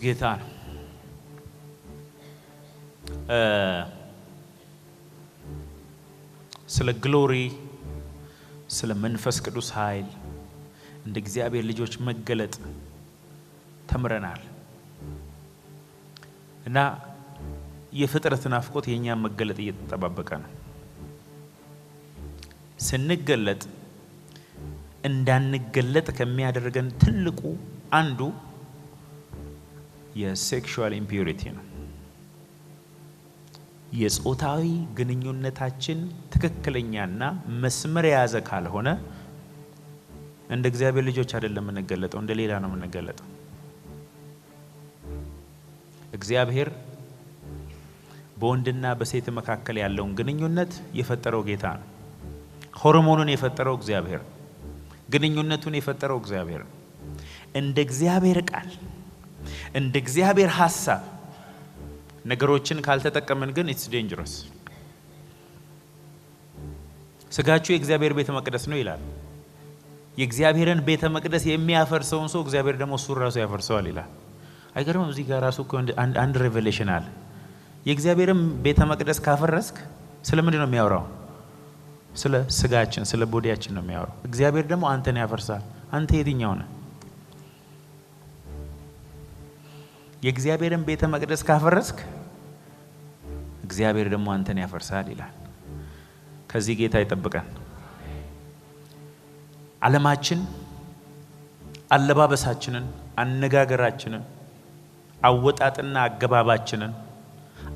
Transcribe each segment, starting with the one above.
ጌታ ነው። ስለ ግሎሪ ስለ መንፈስ ቅዱስ ኃይል እንደ እግዚአብሔር ልጆች መገለጥ ተምረናል እና የፍጥረት ናፍቆት የኛን መገለጥ እየተጠባበቀ ነው። ስንገለጥ እንዳንገለጥ ከሚያደርገን ትልቁ አንዱ የሴክሹዋል ኢምፒዩሪቲ ነው። የጾታዊ ግንኙነታችን ትክክለኛና መስመር የያዘ ካልሆነ እንደ እግዚአብሔር ልጆች አይደለም የምንገለጠው፣ እንደ ሌላ ነው የምንገለጠው። እግዚአብሔር በወንድና በሴት መካከል ያለውን ግንኙነት የፈጠረው ጌታ ነው። ሆርሞኑን የፈጠረው እግዚአብሔር፣ ግንኙነቱን የፈጠረው እግዚአብሔር። እንደ እግዚአብሔር ቃል እንደ እግዚአብሔር ሐሳብ ነገሮችን ካልተጠቀምን ግን it's dangerous። ስጋችሁ የእግዚአብሔር ቤተ መቅደስ ነው ይላል። የእግዚአብሔርን ቤተ መቅደስ የሚያፈርሰውን ሰው እግዚአብሔር ደግሞ እሱ ራሱ ያፈርሰዋል ይላል። አይገርምም? እዚህ ጋር ራሱ አንድ ሬቨሌሽን አለ። የእግዚአብሔርን ቤተ መቅደስ ካፈረስክ ስለምንድን ነው የሚያወራው? ስለ ስጋችን ስለ ቦዲያችን ነው የሚያወራው። እግዚአብሔር ደግሞ አንተን ያፈርሳል። አንተ የትኛው ነህ? የእግዚአብሔርን ቤተ መቅደስ ካፈረስክ እግዚአብሔር ደግሞ አንተን ያፈርሳል ይላል። ከዚህ ጌታ ይጠብቀን። ዓለማችን አለባበሳችንን፣ አነጋገራችንን፣ አወጣጥና አገባባችንን፣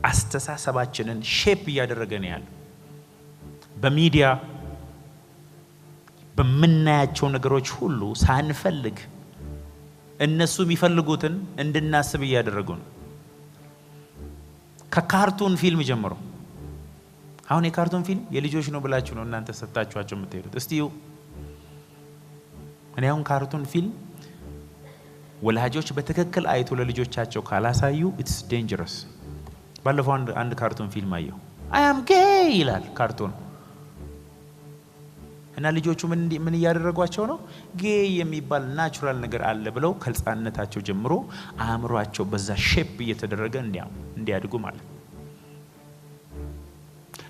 አስተሳሰባችንን ሼፕ እያደረገ ነው ያለው። በሚዲያ በምናያቸው ነገሮች ሁሉ ሳንፈልግ እነሱ የሚፈልጉትን እንድናስብ እያደረጉ ነው። ከካርቱን ፊልም ጀምሮ አሁን የካርቱን ፊልም የልጆች ነው ብላችሁ ነው እናንተ ሰጣችኋቸው የምትሄዱት። እስቲ እኔ አሁን ካርቱን ፊልም ወላጆች በትክክል አይቶ ለልጆቻቸው ካላሳዩ it's dangerous። ባለፈው አንድ ካርቱን ፊልም አየሁ። I am gay ይላል ካርቱን እና ልጆቹ ምን እያደረጓቸው ነው? ጌይ የሚባል ናቹራል ነገር አለ ብለው ከህፃንነታቸው ጀምሮ አእምሯቸው በዛ ሼፕ እየተደረገ እንዲያድጉ ማለት።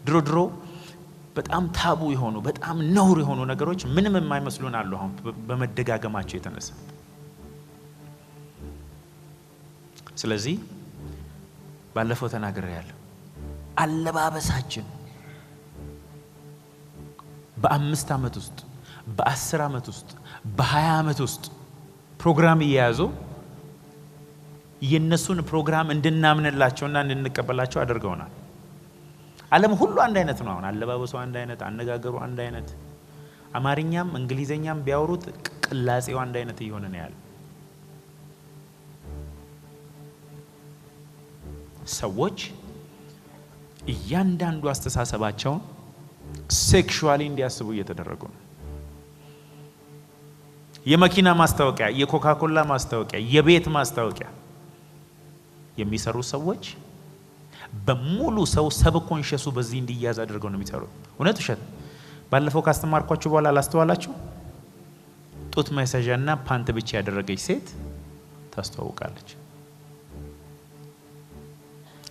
ድሮ በጣም ታቡ የሆኑ በጣም ነውር የሆኑ ነገሮች ምንም የማይመስሉን አሉ አሁን በመደጋገማቸው የተነሳ። ስለዚህ ባለፈው ተናግሬያለሁ። አለባበሳችን በ5 ዓመት ውስጥ በ10 ዓመት ውስጥ በ20 ዓመት ውስጥ ፕሮግራም እየያዙ የነሱን ፕሮግራም እንድናምንላቸውና እንድንቀበላቸው አድርገውናል። ዓለም ሁሉ አንድ አይነት ነው። አሁን አለባበሱ አንድ አይነት፣ አነጋገሩ አንድ አይነት፣ አማርኛም እንግሊዘኛም ቢያወሩት ቅላጼው አንድ አይነት እየሆነ ነው ያለው። ሰዎች እያንዳንዱ አስተሳሰባቸውን ሴክሹዋሊ እንዲያስቡ እየተደረጉ ነው። የመኪና ማስታወቂያ፣ የኮካኮላ ማስታወቂያ፣ የቤት ማስታወቂያ የሚሰሩ ሰዎች በሙሉ ሰው ሰብኮንሸሱ በዚህ እንዲያዝ አድርገው ነው የሚሰሩት። እውነት ውሸት? ባለፈው ካስተማርኳችሁ በኋላ አላስተዋላችሁ? ጡት መያዣና ፓንት ብቻ ያደረገች ሴት ታስተዋውቃለች።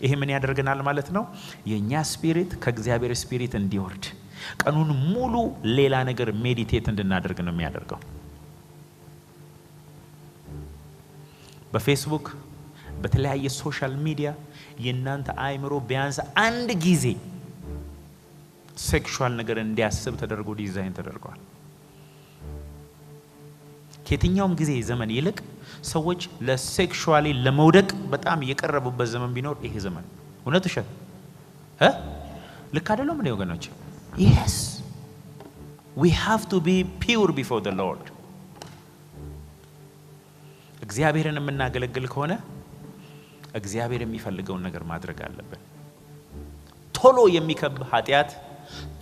ይሄ ምን ያደርገናል ማለት ነው? የኛ ስፒሪት ከእግዚአብሔር ስፒሪት እንዲወርድ ቀኑን ሙሉ ሌላ ነገር ሜዲቴት እንድናደርግ ነው የሚያደርገው። በፌስቡክ በተለያየ ሶሻል ሚዲያ የእናንተ አእምሮ ቢያንስ አንድ ጊዜ ሴክሹዋል ነገር እንዲያስብ ተደርጎ ዲዛይን ተደርጓል። ከየትኛውም ጊዜ ዘመን ይልቅ ሰዎች ለሴክሹዋሊ ለመውደቅ በጣም የቀረቡበት ዘመን ቢኖር ይሄ ዘመን። እውነት ውሸት? ልክ አይደለም እንዴ ወገኖች? yes we have to be pure before the Lord። እግዚአብሔርን የምናገለግል ከሆነ እግዚአብሔር የሚፈልገውን ነገር ማድረግ አለብን። ቶሎ የሚከብ ኃጢአት፣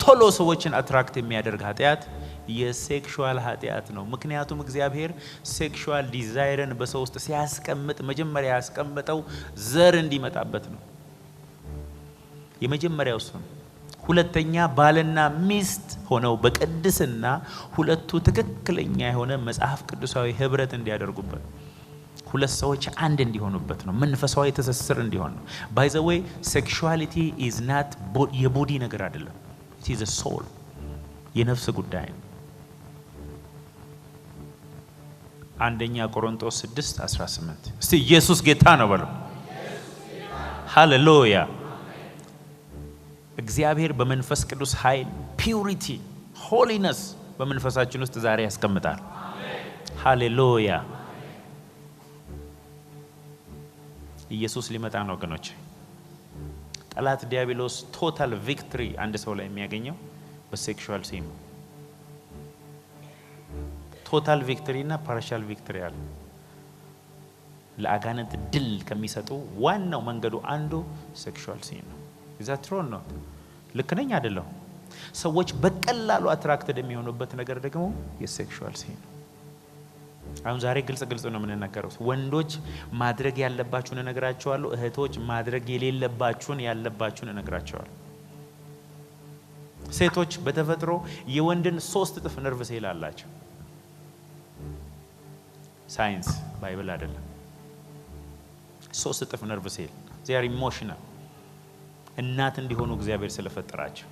ቶሎ ሰዎችን አትራክት የሚያደርግ ኃጢአት የሴክሹዋል ኃጢአት ነው። ምክንያቱም እግዚአብሔር ሴክሹዋል ዲዛይርን በሰው ውስጥ ሲያስቀምጥ መጀመሪያ ያስቀመጠው ዘር እንዲመጣበት ነው። የመጀመሪያው እሱ ነው። ሁለተኛ ባልና ሚስት ሆነው በቅድስና ሁለቱ ትክክለኛ የሆነ መጽሐፍ ቅዱሳዊ ህብረት እንዲያደርጉበት። ሁለት ሰዎች አንድ እንዲሆኑበት ነው። መንፈሳዊ ትስስር እንዲሆን ነው። ባይ ዘ ዌይ ሴክሹዋሊቲ ኢዝ ናት የቦዲ ነገር አይደለም። ኢት ኢዝ አ ሶል የነፍስ ጉዳይ ነው። አንደኛ ቆሮንቶስ 6:18 እስቲ ኢየሱስ ጌታ ነው በሉ። ሃሌሉያ። እግዚአብሔር በመንፈስ ቅዱስ ኃይል ፒዩሪቲ ሆሊነስ በመንፈሳችን ውስጥ ዛሬ ያስቀምጣል። ሃሌሉያ። ኢየሱስ ሊመጣ ነው ወገኖች። ጠላት ዲያብሎስ ቶታል ቪክትሪ አንድ ሰው ላይ የሚያገኘው በሴክሹዋል ሲን ነው። ቶታል ቪክትሪ እና ፓርሻል ቪክትሪ አለ። ለአጋንንት ድል ከሚሰጡ ዋናው መንገዱ አንዱ ሴክሹዋል ሲን ነው። ኢዛ ትሮን ነው። ልክ ነኝ አይደለም? ሰዎች በቀላሉ አትራክትድ የሚሆኑበት ነገር ደግሞ የሴክሹዋል ሲን ነው። አሁን ዛሬ ግልጽ ነው የምንናገረው። ወንዶች ማድረግ ያለባችሁን እነግራቸዋለሁ፣ እህቶች ማድረግ የሌለባችሁን ያለባችሁን እነግራቸዋለሁ። ሴቶች በተፈጥሮ የወንድን 3 እጥፍ ነርቭ ሴል አላቸው። ሳይንስ ባይብል አይደለም። 3 እጥፍ ነርቭ ሴል they are emotional እናት እንዲሆኑ እግዚአብሔር ስለፈጠራቸው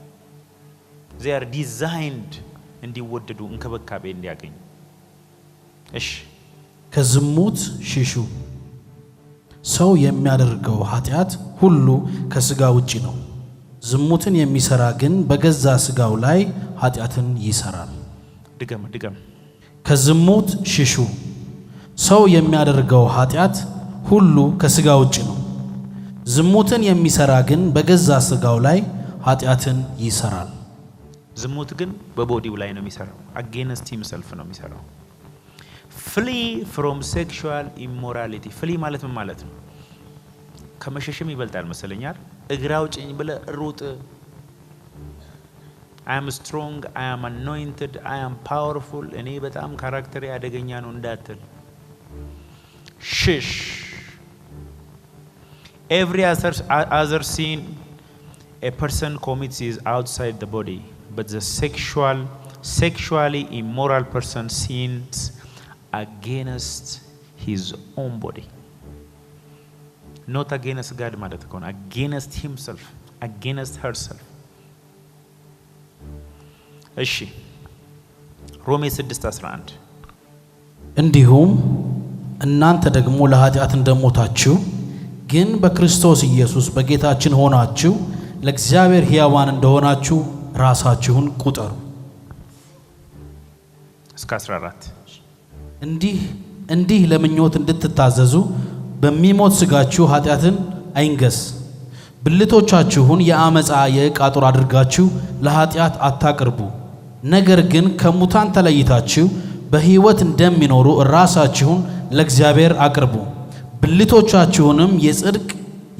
they are designed እንዲወደዱ እንክብካቤ እንዲያገኙ። እሺ ከዝሙት ሽሹ። ሰው የሚያደርገው ኃጢአት ሁሉ ከስጋ ውጪ ነው። ዝሙትን የሚሰራ ግን በገዛ ስጋው ላይ ኃጢአትን ይሰራል። ድገም። ከዝሙት ሽሹ። ሰው የሚያደርገው ኃጢአት ሁሉ ከስጋ ውጪ ነው። ዝሙትን የሚሰራ ግን በገዛ ስጋው ላይ ኃጢአትን ይሰራል። ዝሙት ግን በቦዲው ላይ ነው የሚሰራው። against himself ነው የሚሰራው። flee from sexual immorality። flee ማለት ምን ማለት ነው? ከመሸሽም ይበልጣል መሰለኛል። እግራው ጭኝ ብለ ሩጥ። I am strong, I am anointed, I am powerful። እኔ በጣም ካራክተሬ አደገኛ ነው እንዳትል። ሽሽ። every other sin a person commits is outside the body, but the sexually immoral person sins against his own body. Not against God ማለት ነው። against himself, against herself። እሺ ሮሜ 6:11 እንዲሁም እናንተ ደግሞ ለኃጢአት እንደሞታችሁ ግን በክርስቶስ ኢየሱስ በጌታችን ሆናችሁ ለእግዚአብሔር ሕያዋን እንደሆናችሁ ራሳችሁን ቁጠሩ። እስከ 14 እንዲህ ለምኞት እንድትታዘዙ በሚሞት ስጋችሁ ኃጢአትን አይንገስ። ብልቶቻችሁን የአመፃ የዕቃ ጦር አድርጋችሁ ለኃጢአት አታቅርቡ። ነገር ግን ከሙታን ተለይታችሁ በሕይወት እንደሚኖሩ ራሳችሁን ለእግዚአብሔር አቅርቡ። ብልቶቻችሁንም የጽድቅ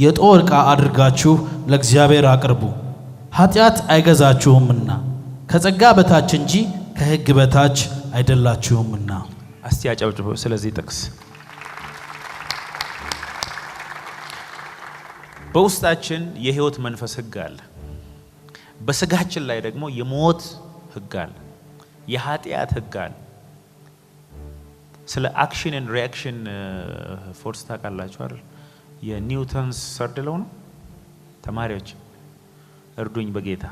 የጦር ዕቃ አድርጋችሁ ለእግዚአብሔር አቅርቡ። ኃጢአት አይገዛችሁምና ከጸጋ በታች እንጂ ከሕግ በታች አይደላችሁምና። እስቲ አጨብጭቡ ስለዚህ ጥቅስ። በውስጣችን የሕይወት መንፈስ ሕግ አለ። በስጋችን ላይ ደግሞ የሞት ሕግ አለ፣ የኃጢአት ሕግ አለ። ስለ አክሽን ኤንድ ሪአክሽን ፎርስ ታውቃላችሁ አይደል? የኒውተንስ ሰርድ ሎው ነው። ተማሪዎች እርዱኝ በጌታ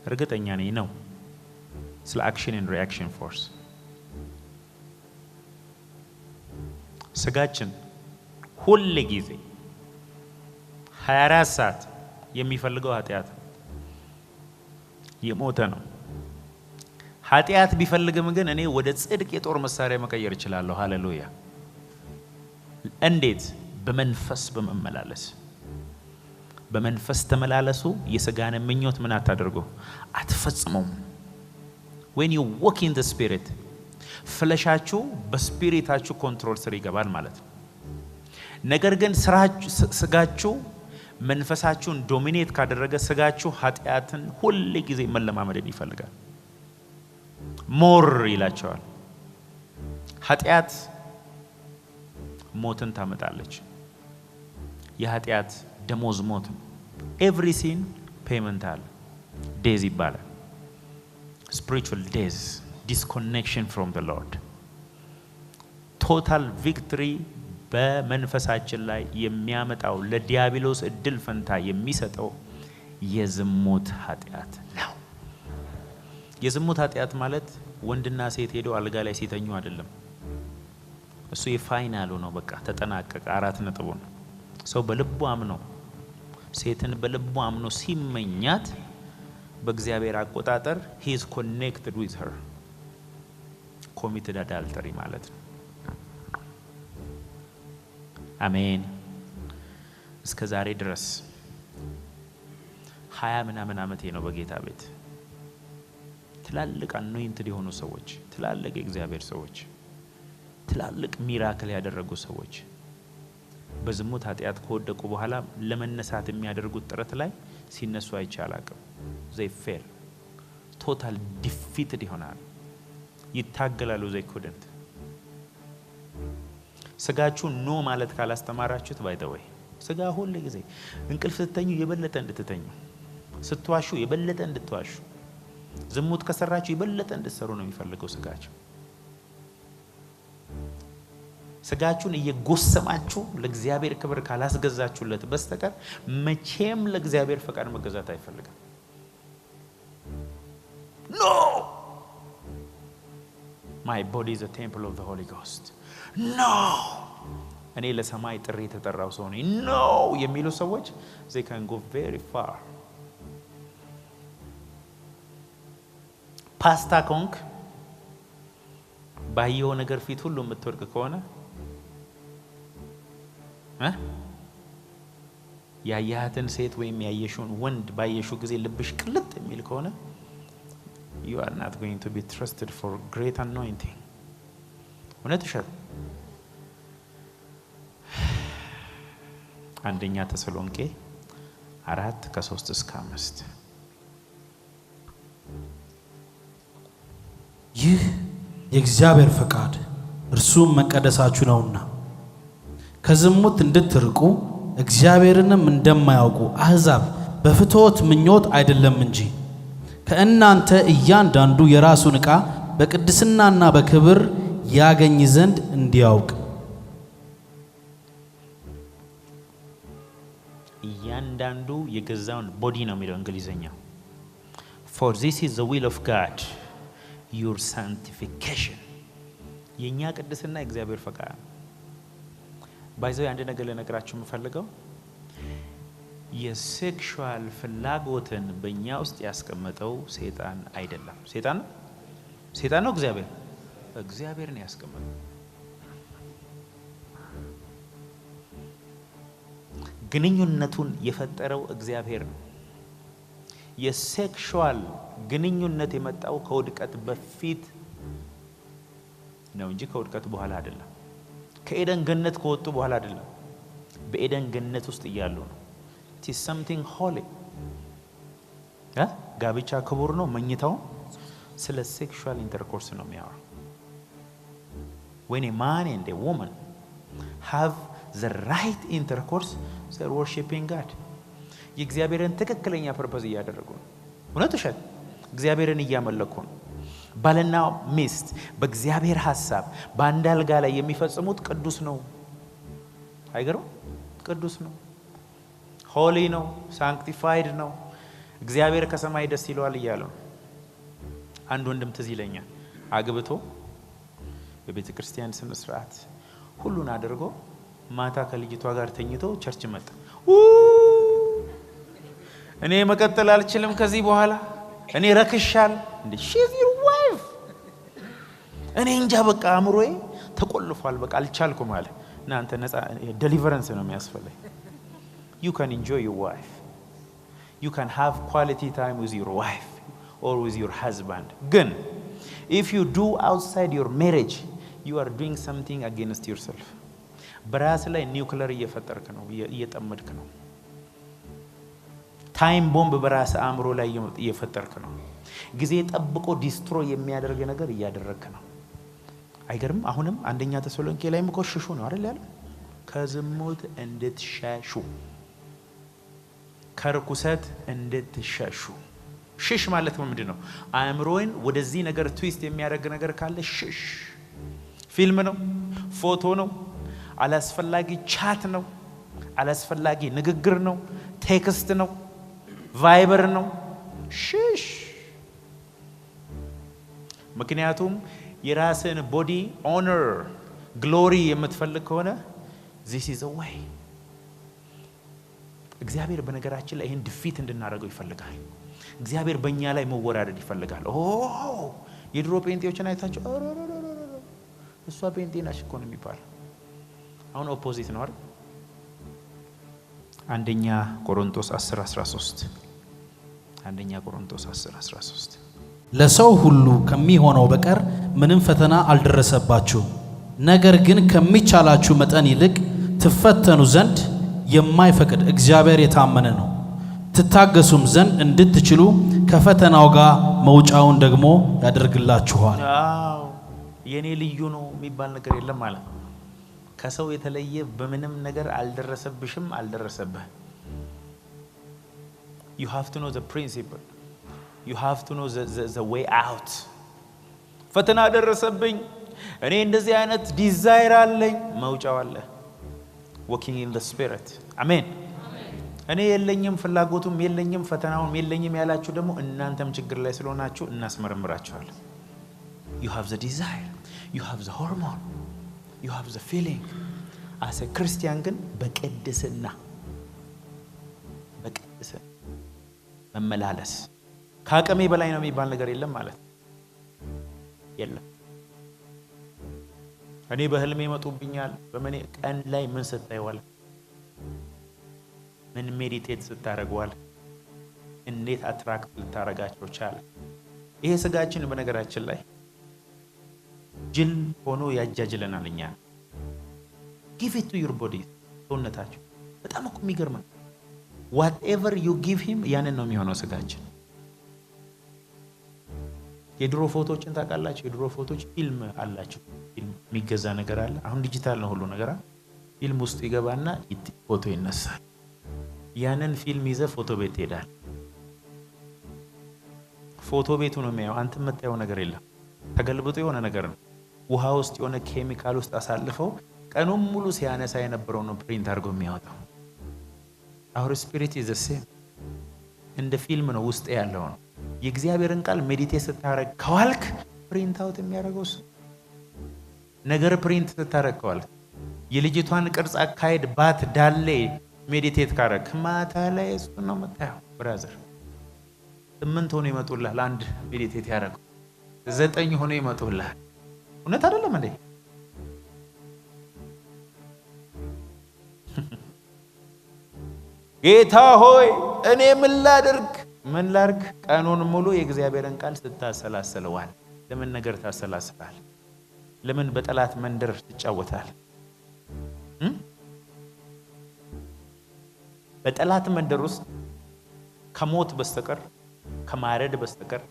እርግጠኛ ነኝ ነው። ስለ አክሽን ኤንድ ሪአክሽን ፎርስ ስጋችን ሁሉ ጊዜ 24 ሰዓት የሚፈልገው ኃጢአት የሞተ ነው። ኃጢአት ቢፈልግም ግን እኔ ወደ ጽድቅ የጦር መሳሪያ መቀየር እችላለሁ። ሃሌሉያ። እንዴት? በመንፈስ በመመላለስ። በመንፈስ ተመላለሱ፣ የሥጋን ምኞት ምን አታደርጉ አትፈጽሙም። when you walk in the spirit ፍለሻችሁ በስፒሪታችሁ ኮንትሮል ስር ይገባል ማለት ነው። ነገር ግን ስጋችሁ መንፈሳችሁን ዶሚኔት ካደረገ ስጋችሁ ኃጢአትን ሁሉ ጊዜ መለማመድን ይፈልጋል። ሞር ይላቸዋል። ኃጢአት ሞትን ታመጣለች። የኃጢአት ደሞዝ ሞት ነው። ኤቭሪ ሲን ፔመንት አለ። ዴዝ ይባላል። spiritual days, disconnection from the Lord. total victory በመንፈሳችን ላይ የሚያመጣው ለዲያብሎስ እድል ፈንታ የሚሰጠው የዝሙት ኃጢአት ነው። የዝሙት ኃጢአት ማለት ወንድና ሴት ሄደው አልጋ ላይ ሲተኙ አይደለም። እሱ የፋይናሉ ነው። በቃ ተጠናቀቀ። 4 ነጥቡ ነው። ሰው በልቡ አምኖ ሴትን በልቡ አምኖ ሲመኛት በእግዚአብሔር አቆጣጠር he is connected with her committed adultery ማለት ነው። አሜን። እስከ ዛሬ ድረስ 20 ምናምን ዓመቴ ነው በጌታ ቤት። ትላልቅ anointed የሆኑ ሰዎች፣ ትላልቅ የእግዚአብሔር ሰዎች፣ ትላልቅ ሚራክል ያደረጉ ሰዎች በዝሙት ኃጢአት ከወደቁ በኋላ ለመነሳት የሚያደርጉት ጥረት ላይ ሲነሱ አይቻላቅም። they fail, total defeated ይሆናል። ይታገላሉ። they couldn't። ስጋችሁ ኖ ማለት ካላስተማራችሁት ባይተወይ ስጋ ሁሉ ጊዜ እንቅልፍ ስትተኙ የበለጠ እንድትተኙ፣ ስትዋሹ የበለጠ እንድትዋሹ፣ ዝሙት ከሰራችሁ የበለጠ እንድትሰሩ ነው የሚፈልገው ስጋችሁ። ስጋችሁን እየጎሰማችሁ ለእግዚአብሔር ክብር ካላስገዛችሁለት በስተቀር መቼም ለእግዚአብሔር ፈቃድ መገዛት አይፈልግም። ኖ my body is a temple of the Holy Ghost. ኖ እኔ ለሰማይ ጥሪ የተጠራው ሰው ነኝ። ኖ የሚሉ ሰዎች they can go very far. ፓስታ ኮንክ ባየው ነገር ፊት ሁሉ የምትወርቅ ከሆነ ያያትን ሴት ወይም ያየሽውን ወንድ ባየሹ ጊዜ ልብሽ ቅልጥ የሚል ከሆነ you are not going to be trusted for great anointing. እውነት ውሸት? አንደኛ ተሰሎንቄ 4:3-5 ይህ የእግዚአብሔር ፈቃድ እርሱም መቀደሳችሁ ነውና ከዝሙት እንድትርቁ እግዚአብሔርንም እንደማያውቁ አሕዛብ በፍትወት ምኞት አይደለም እንጂ ከእናንተ እያንዳንዱ የራሱን ዕቃ በቅድስናና በክብር ያገኝ ዘንድ እንዲያውቅ። እያንዳንዱ የገዛውን ቦዲ ነው የሚለው እንግሊዘኛው። for this is the will of God, your sanctification። የኛ ቅድስና እግዚአብሔር ፈቃድ። ባይዘው አንድ ነገር ለነገራችሁ የምፈልገው የሴክሹዋል ፍላጎትን በእኛ ውስጥ ያስቀመጠው ሰይጣን አይደለም። ሰይጣን ነው እግዚአብሔር ነው ያስቀመጠው። ግንኙነቱን የፈጠረው እግዚአብሔር ነው። የሴክሹዋል ግንኙነት የመጣው ከውድቀት በፊት ነው እንጂ ከውድቀት በኋላ አይደለም። ከኤደን ገነት ከወጡ በኋላ አይደለም። በኤደን ገነት ውስጥ እያሉ ነው። it is something holy። ጋብቻ ክቡር ነው። መኝታው ስለ ሴክሹዋል ኢንተርኮርስ ነው የሚያወራው። when a man and a woman have the right intercourse, they are worshiping God. የእግዚአብሔርን ትክክለኛ ፐርፐዝ እያደረጉ ነው። እውነት ውሸት? እግዚአብሔርን እያመለኩ ነው። ባልና ሚስት በእግዚአብሔር ሐሳብ በአንድ አልጋ ላይ የሚፈጽሙት ቅዱስ ነው። አይገርም? ቅዱስ ነው፣ ሆሊ ነው፣ ሳንክቲፋይድ ነው። እግዚአብሔር ከሰማይ ደስ ይለዋል እያለ ነው። አንድ ወንድም ትዝ ይለኛል፣ አግብቶ በቤተ ክርስቲያን ስነ ስርዓት ሁሉን አድርጎ ማታ ከልጅቷ ጋር ተኝቶ ቸርች መጣ። እኔ መቀጠል አልችልም ከዚህ በኋላ እኔ ረክሻል። እንዴ she's your wife። እኔ እንጃ በቃ አምሮዬ ተቆልፏል፣ በቃ አልቻልኩም አለ። እናንተ ነፃ ዴሊቨረንስ ነው የሚያስፈልግ። you can enjoy your wife, you can have quality time with your wife or with your husband. ግን if you do outside your marriage, you are doing something against yourself. በራስ ላይ ኒውክሌር እየፈጠርክ ነው፣ እየጠመድክ ነው። ታይም ቦምብ በራስ አእምሮ ላይ እየፈጠርክ ነው። ጊዜ ጠብቆ ዲስትሮይ የሚያደርግ ነገር እያደረግክ ነው። አይገርም? አሁንም አንደኛ ተሰሎንቄ ላይ ምቆሽሹ ነው አይደል ያለው? ከዝሙት እንድትሸሹ፣ ከርኩሰት እንድትሸሹ። ሽሽ ማለት ምንድን ነው? አእምሮን ወደዚህ ነገር ትዊስት የሚያደርግ ነገር ካለ ሽሽ። ፊልም ነው፣ ፎቶ ነው፣ አላስፈላጊ ቻት ነው፣ አላስፈላጊ ንግግር ነው፣ ቴክስት ነው፣ ቫይበር ነው። ሽሽ። ምክንያቱም የራስን ቦዲ ኦነር ግሎሪ የምትፈልግ ከሆነ this is a way። እግዚአብሔር በነገራችን ላይ ይሄን ዲፊት እንድናደርገው ይፈልጋል። እግዚአብሔር በእኛ ላይ መወራረድ ይፈልጋል። የድሮ ጴንጤዎችን አይታችሁ እሷ ጴንጤ ናች እኮ ነው የሚባለው። አሁን ኦፖዚት ነው አይደል? አንደኛ ቆሮንቶስ 10:13 አንደኛ ቆሮንቶስ 10:13 ለሰው ሁሉ ከሚሆነው በቀር ምንም ፈተና አልደረሰባችሁም፣ ነገር ግን ከሚቻላችሁ መጠን ይልቅ ትፈተኑ ዘንድ የማይፈቅድ እግዚአብሔር የታመነ ነው። ትታገሱም ዘንድ እንድትችሉ ከፈተናው ጋር መውጫውን ደግሞ ያደርግላችኋል። የኔ ልዩ ነው የሚባል ነገር የለም ማለት ነው። ከሰው የተለየ በምንም ነገር አልደረሰብሽም፣ አልደረሰብህ። you have to know the principle, you have to know the way out። ፈተና ደረሰብኝ፣ እኔ እንደዚህ አይነት ዲዛይር አለኝ፣ መውጫው አለ። walking in the spirit። አሜን። እኔ የለኝም ፍላጎቱም የለኝም ፈተናውም የለኝም ያላችሁ ደግሞ እናንተም ችግር ላይ ስለሆናችሁ እናስመረምራችኋለን። you have the desire, you have the hormone, you have the feeling as a Christian። ግን በቅድስና መመላለስ ከአቅሜ በላይ ነው የሚባል ነገር የለም ማለት የለም። እኔ በህልሜ ይመጡብኛል። በመኔ ቀን ላይ ምን ስታይዋል? ምን ሜዲቴት ስታረጋዋል? እንዴት አትራክት ልታረጋቸው ቻለ? ይሄ ስጋችን በነገራችን ላይ ጅል ሆኖ ያጃጅለናል። እኛ give it to your body። ሰውነታችሁ በጣም እኮ የሚገርም whatever you give him ያንን ነው የሚሆነው ስጋችን። የድሮ ፎቶዎችን ታውቃላችሁ? የድሮ ፎቶዎች ፊልም አላቸው። ፊልም የሚገዛ ነገር አለ። አሁን ዲጂታል ነው ሁሉ ነገር። ፊልም ውስጥ ይገባና ፎቶ ይነሳል። ያንን ፊልም ይዘ ፎቶ ቤት ትሄዳል። ፎቶ ቤቱ ነው የሚያየው። አንተ የምታየው ነገር የለም። ተገልብጦ የሆነ ነገር ነው። ውሃ ውስጥ የሆነ ኬሚካል ውስጥ አሳልፈው ቀኑን ሙሉ ሲያነሳ የነበረው ነው ፕሪንት አድርጎ የሚያወጣው። our spirit is the same። እንደ ፊልም ነው ውስጥ ያለው ነው። የእግዚአብሔርን ቃል ሜዲቴት ስታረግ ከዋልክ ፕሪንት አውት የሚያደርገው ነገር ፕሪንት ስታረግ ከዋልክ የልጅቷን ቅርጽ አካሄድ ባት ዳሌ ሜዲቴት ካረግ ማታ ላይ እሱ ነው የምታየው። ብራዘር 8 ሆኖ ይመጡልሃል። አንድ ሜዲቴት ያደረገው 9 ሆኖ ይመጡልሃል። እውነት አይደለም እንዴ? ጌታ ሆይ እኔ ምን ላድርግ? ቀኑን ሙሉ የእግዚአብሔርን ቃል ስታሰላስለዋል። ለምን ነገር ታሰላስላል? ለምን በጠላት መንደር ትጫወታል? በጠላት መንደር ውስጥ ከሞት በስተቀር ከማረድ በስተቀር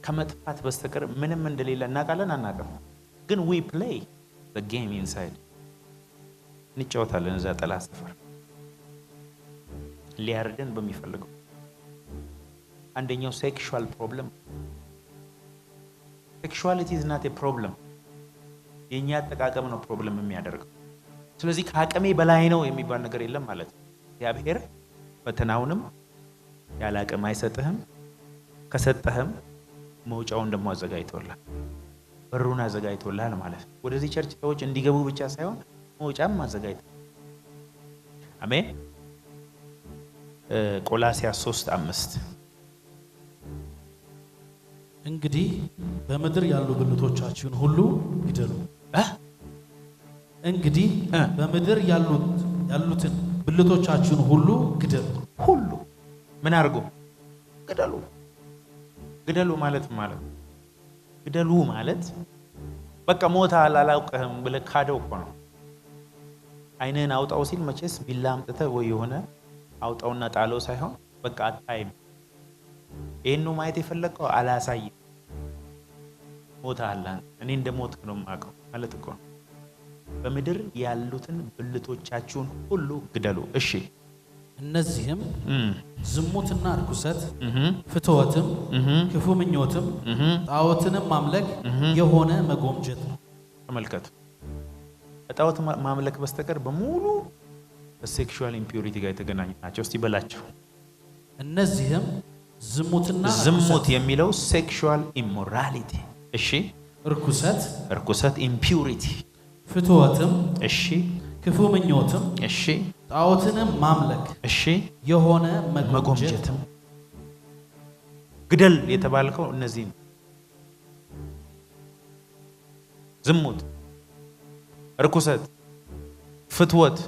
ከመጥፋት በስተቀር ምንም እንደሌለ እናውቃለን አናውቅም? ግን we play the game inside። እንጫወታለን እዛ ጠላት ሰፈር ሊያርደን በሚፈልገው። አንደኛው ሴክሹዋል ፕሮብለም። ሴክሹዋሊቲ is not a problem። የኛ አጠቃቀም ነው ፕሮብለም የሚያደርገው። ስለዚህ ከአቅሜ በላይ ነው የሚባል ነገር የለም ማለት ነው። እግዚአብሔር ፈተናውንም ያለ አቅም አይሰጥህም። ከሰጠህም መውጫውን ደግሞ አዘጋጅቶልሃል፣ በሩን አዘጋጅቶልሃል ማለት ነው። ወደዚህ ቸርች ሰዎች እንዲገቡ ብቻ ሳይሆን መውጫም አዘጋጅቶ። አሜን። ቆላስይስ 3:5 እንግዲህ በምድር ያሉ ብልቶቻችሁን ሁሉ ግደሉ። እንግዲህ በምድር ያሉትን ብልቶቻችሁን ሁሉ ግደሉ። ሁሉ ምን አድርጉ? ግደሉ። ግደሉ ማለት ግደሉ ማለት በቃ ሞታል አላውቅህም ብለህ ካደው እኮ ነው። አይነን አውጣው ሲል መቼስ ቢላ አምጥተህ ወይ የሆነ አውጣውና ጣለው ሳይሆን በቃ አታይም። ይሄን ነው ማየት የፈለከው? አላሳይም። ሞታል እኔ እንደሞትክ ነው የማውቀው ማለት እኮ ነው። በምድር ያሉትን ብልቶቻችሁን ሁሉ ግደሉ። እሺ እነዚህም ዝሙትና ርኩሰት፣ ፍትወትም፣ ክፉ ምኞትም፣ ጣዖትንም ማምለክ የሆነ መጎምጀት ነው። ተመልከቱ። ጣዖት ማምለክ በስተቀር በሙሉ ሴክሹዋል ኢምፒዩሪቲ ጋር የተገናኙ ናቸው። እስቲ በላቸው። እነዚህም ዝሙት የሚለው ሴክሹዋል ኢሞራሊቲ፣ እሺ፣ እርኩሰት ኢምፒዩሪቲ፣ ፍትወትም፣ እሺ፣ ክፉ ምኞትም፣ እሺ፣ ጣዖትንም ማምለክ፣ እሺ፣ የሆነ መጎምጀትም። ግደል የተባልከው እነዚህ ዝሙት፣ እርኩሰት፣ ፍትወት።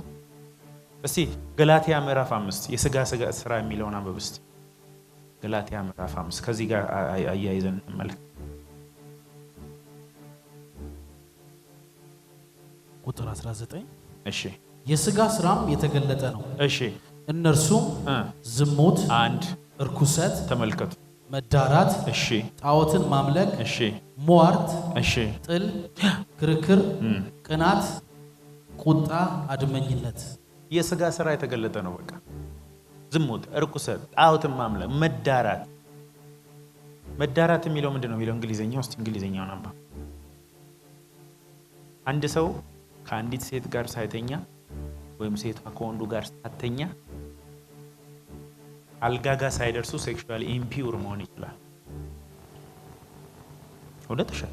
እስቲ ገላትያ ምዕራፍ 5 የሥጋ ስራ የሚለውን አንብብ እስቲ። ገላትያ ምዕራፍ 5 ከዚህ ጋር አያይዘን እንመልከት። ቁጥር 19 እሺ፣ የሥጋ ስራም የተገለጠ ነው። እሺ፣ እነርሱም ዝሙት፣ አንድ እርኩሰት፣ ተመልከቱ፣ መዳራት፣ እሺ፣ ጣዖትን ማምለክ፣ እሺ፣ ሟርት፣ እሺ፣ ጥል፣ ክርክር፣ ቅናት፣ ቁጣ፣ አድመኝነት። የሥጋ ስራ የተገለጠ ነው። በቃ ዝሙት፣ እርኩሰት፣ ጣዖትን ማምለክ፣ መዳራት። መዳራት የሚለው ምንድነው የሚለው እንግሊዘኛ ውስጥ እንግሊዘኛውን አንባ። አንድ ሰው ከአንዲት ሴት ጋር ሳይተኛ ወይም ሴቷ ከወንዱ ጋር ሳትተኛ አልጋ ጋር ሳይደርሱ ሴክሹዋሊ ኢምፒውር መሆን ይችላል። ወደተሻለ